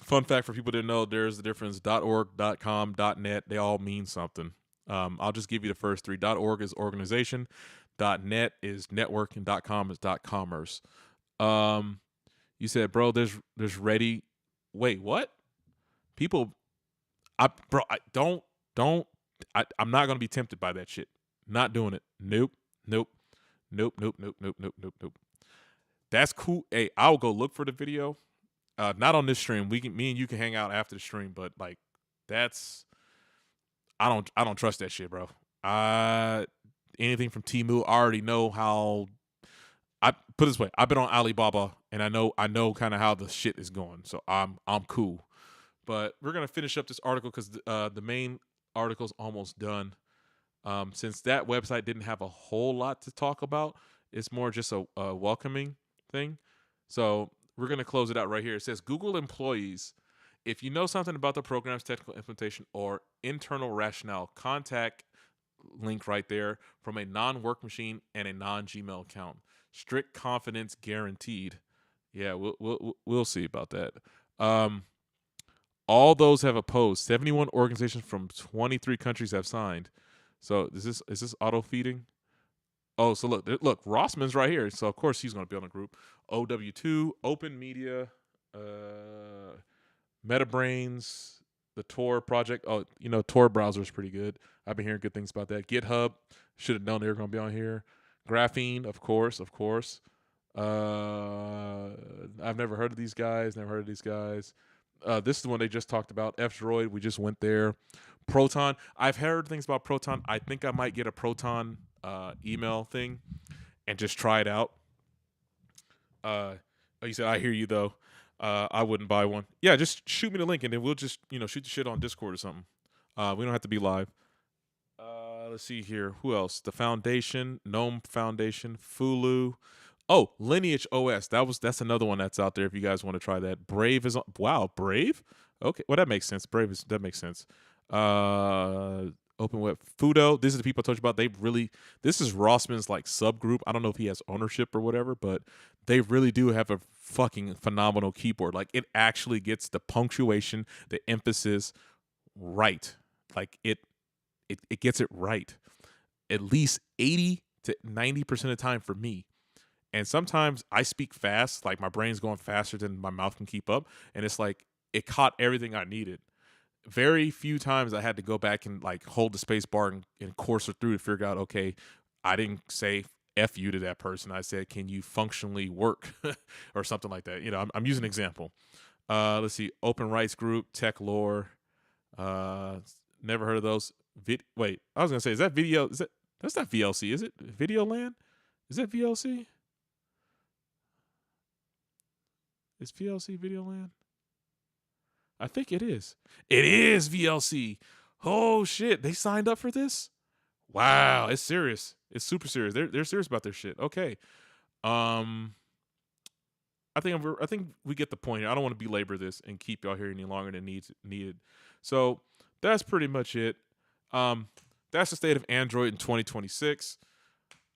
Fun fact for people that know, there's the difference. .org, .com, .net, they all mean something. I'll just give you the first three. .org is organization. .net is network, and .com is .commerce. You said, bro, there's ready. Wait, what? People, I'm not gonna be tempted by that shit. Not doing it. Nope. That's cool. Hey, I'll go look for the video. Not on this stream. Me and you can hang out after the stream, but like, that's I don't trust that shit, bro. Anything from Temu, I already know how. I put it this way, I've been on Alibaba, and I know kind of how the shit is going, so I'm cool. But we're gonna finish up this article because the main article's almost done. Since that website didn't have a whole lot to talk about, it's more just a welcoming thing. So we're going to close it out right here. It says, Google employees, if you know something about the program's technical implementation or internal rationale, contact link right there from a non-work machine and a non-Gmail account. Strict confidence guaranteed. Yeah, we'll see about that. All those have opposed. 71 organizations from 23 countries have signed. So is this auto feeding? Oh, so look, Rossman's right here. So of course he's going to be on the group. OW2, Open Media, MetaBrains, the Tor project. Oh, Tor browser is pretty good. I've been hearing good things about that. GitHub, should have known they were going to be on here. Graphene, of course. I've never heard of these guys. This is the one they just talked about. F-Droid, we just went there. Proton, I've heard things about Proton. I think I might get a Proton email thing and just try it out. You said, I hear you, though. I wouldn't buy one. Yeah, just shoot me the link, and then we'll just, shoot the shit on Discord or something. We don't have to be live. Let's see here. Who else? The Foundation, Gnome Foundation, Fulu. Oh, Lineage OS. That's another one that's out there if you guys want to try that. Brave is on. Wow, Brave? Okay, well, that makes sense. That makes sense. Open Web. Fudo. This is the people I told you about. This is Rossman's like subgroup. I don't know if he has ownership or whatever, but they really do have a fucking phenomenal keyboard. Like, it actually gets the punctuation, the emphasis right. Like, it gets it right. At least 80 to 90% of the time for me. And sometimes I speak fast, like my brain's going faster than my mouth can keep up. And it's like, it caught everything I needed. Very few times I had to go back and like hold the space bar and course it through to figure out, okay, I didn't say F you to that person. I said, can you functionally work or something like that? I'm using an example. Let's see. Open Rights Group, Tech Lore. Never heard of those. Wait, I was going to say, is that video? That's not VLC, is it? Videoland? Is that VLC? Is VLC Videoland? I think it is. It is VLC. Oh shit, they signed up for this? Wow, it's serious. It's super serious. They're serious about their shit. Okay. I think we get the point here. I don't want to belabor this and keep y'all here any longer than needed. So that's pretty much it. That's the state of Android in 2026.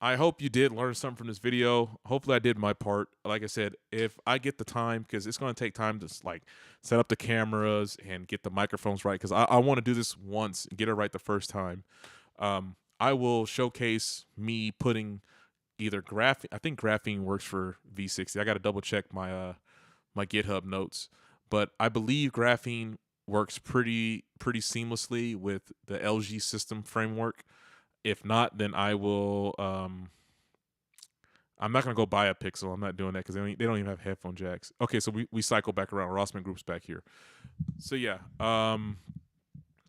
I hope you did learn something from this video. Hopefully I did my part. Like I said, if I get the time, because it's going to take time to like set up the cameras and get the microphones right, because I want to do this once and get it right the first time. I will showcase me putting either Graphene. I think Graphene works for V60. I got to double check my my GitHub notes, but I believe Graphene works pretty seamlessly with the LG system framework. If not, then I will. I'm not gonna go buy a Pixel. I'm not doing that because they don't even have headphone jacks. Okay, so we cycle back around. Rossman Group's back here. So yeah,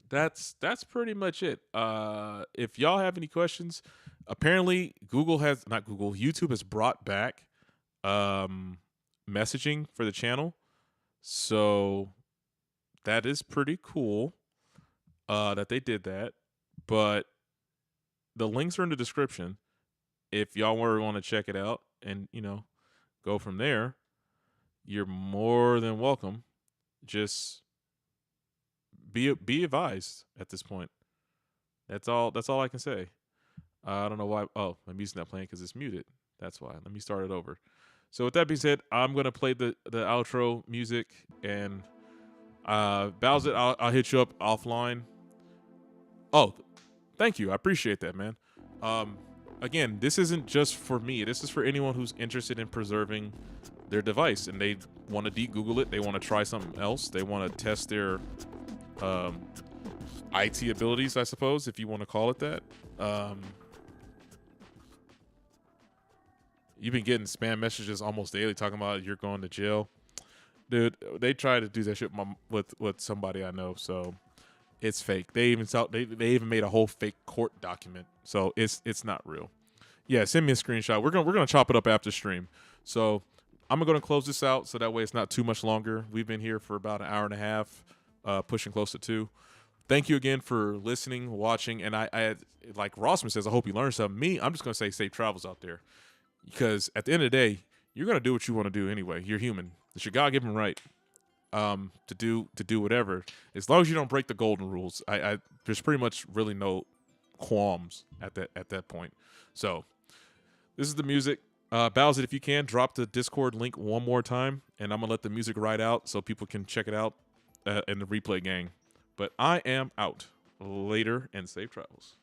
that's pretty much it. If y'all have any questions, apparently YouTube has brought back messaging for the channel, so that is pretty cool that they did that. But the links are in the description if y'all want to check it out and, go from there. You're more than welcome. Just be advised at this point. That's all I can say. I don't know why. Oh, my music's not playing because it's muted. That's why. Let me start it over. So with that being said, I'm going to play the outro music, and Bowser, I'll hit you up offline. Oh, thank you. I appreciate that, man. Again, this isn't just for me. This is for anyone who's interested in preserving their device and they want to de-Google it. They want to try something else. They want to test their IT abilities, I suppose, if you want to call it that. You've been getting spam messages almost daily talking about you're going to jail. Dude, they try to do that shit with somebody I know, so it's fake. They even made a whole fake court document, so it's not real. Yeah, send me a screenshot. We're gonna chop it up after stream. So I'm gonna close this out so that way it's not too much longer. We've been here for about an hour and a half, pushing close to 2. Thank you again for listening, watching, and I like Rossman says, I hope you learned something. I'm just gonna say safe travels out there, because at the end of the day, you're gonna do what you want to do anyway. You're human. It's your God-given right to do whatever, as long as you don't break the golden rules. I there's pretty much really no qualms at that point. So this is the music. Bowser, if you can, drop the Discord link one more time, and I'm gonna let the music ride out so people can check it out in the replay gang. But I am out. Later, and safe travels.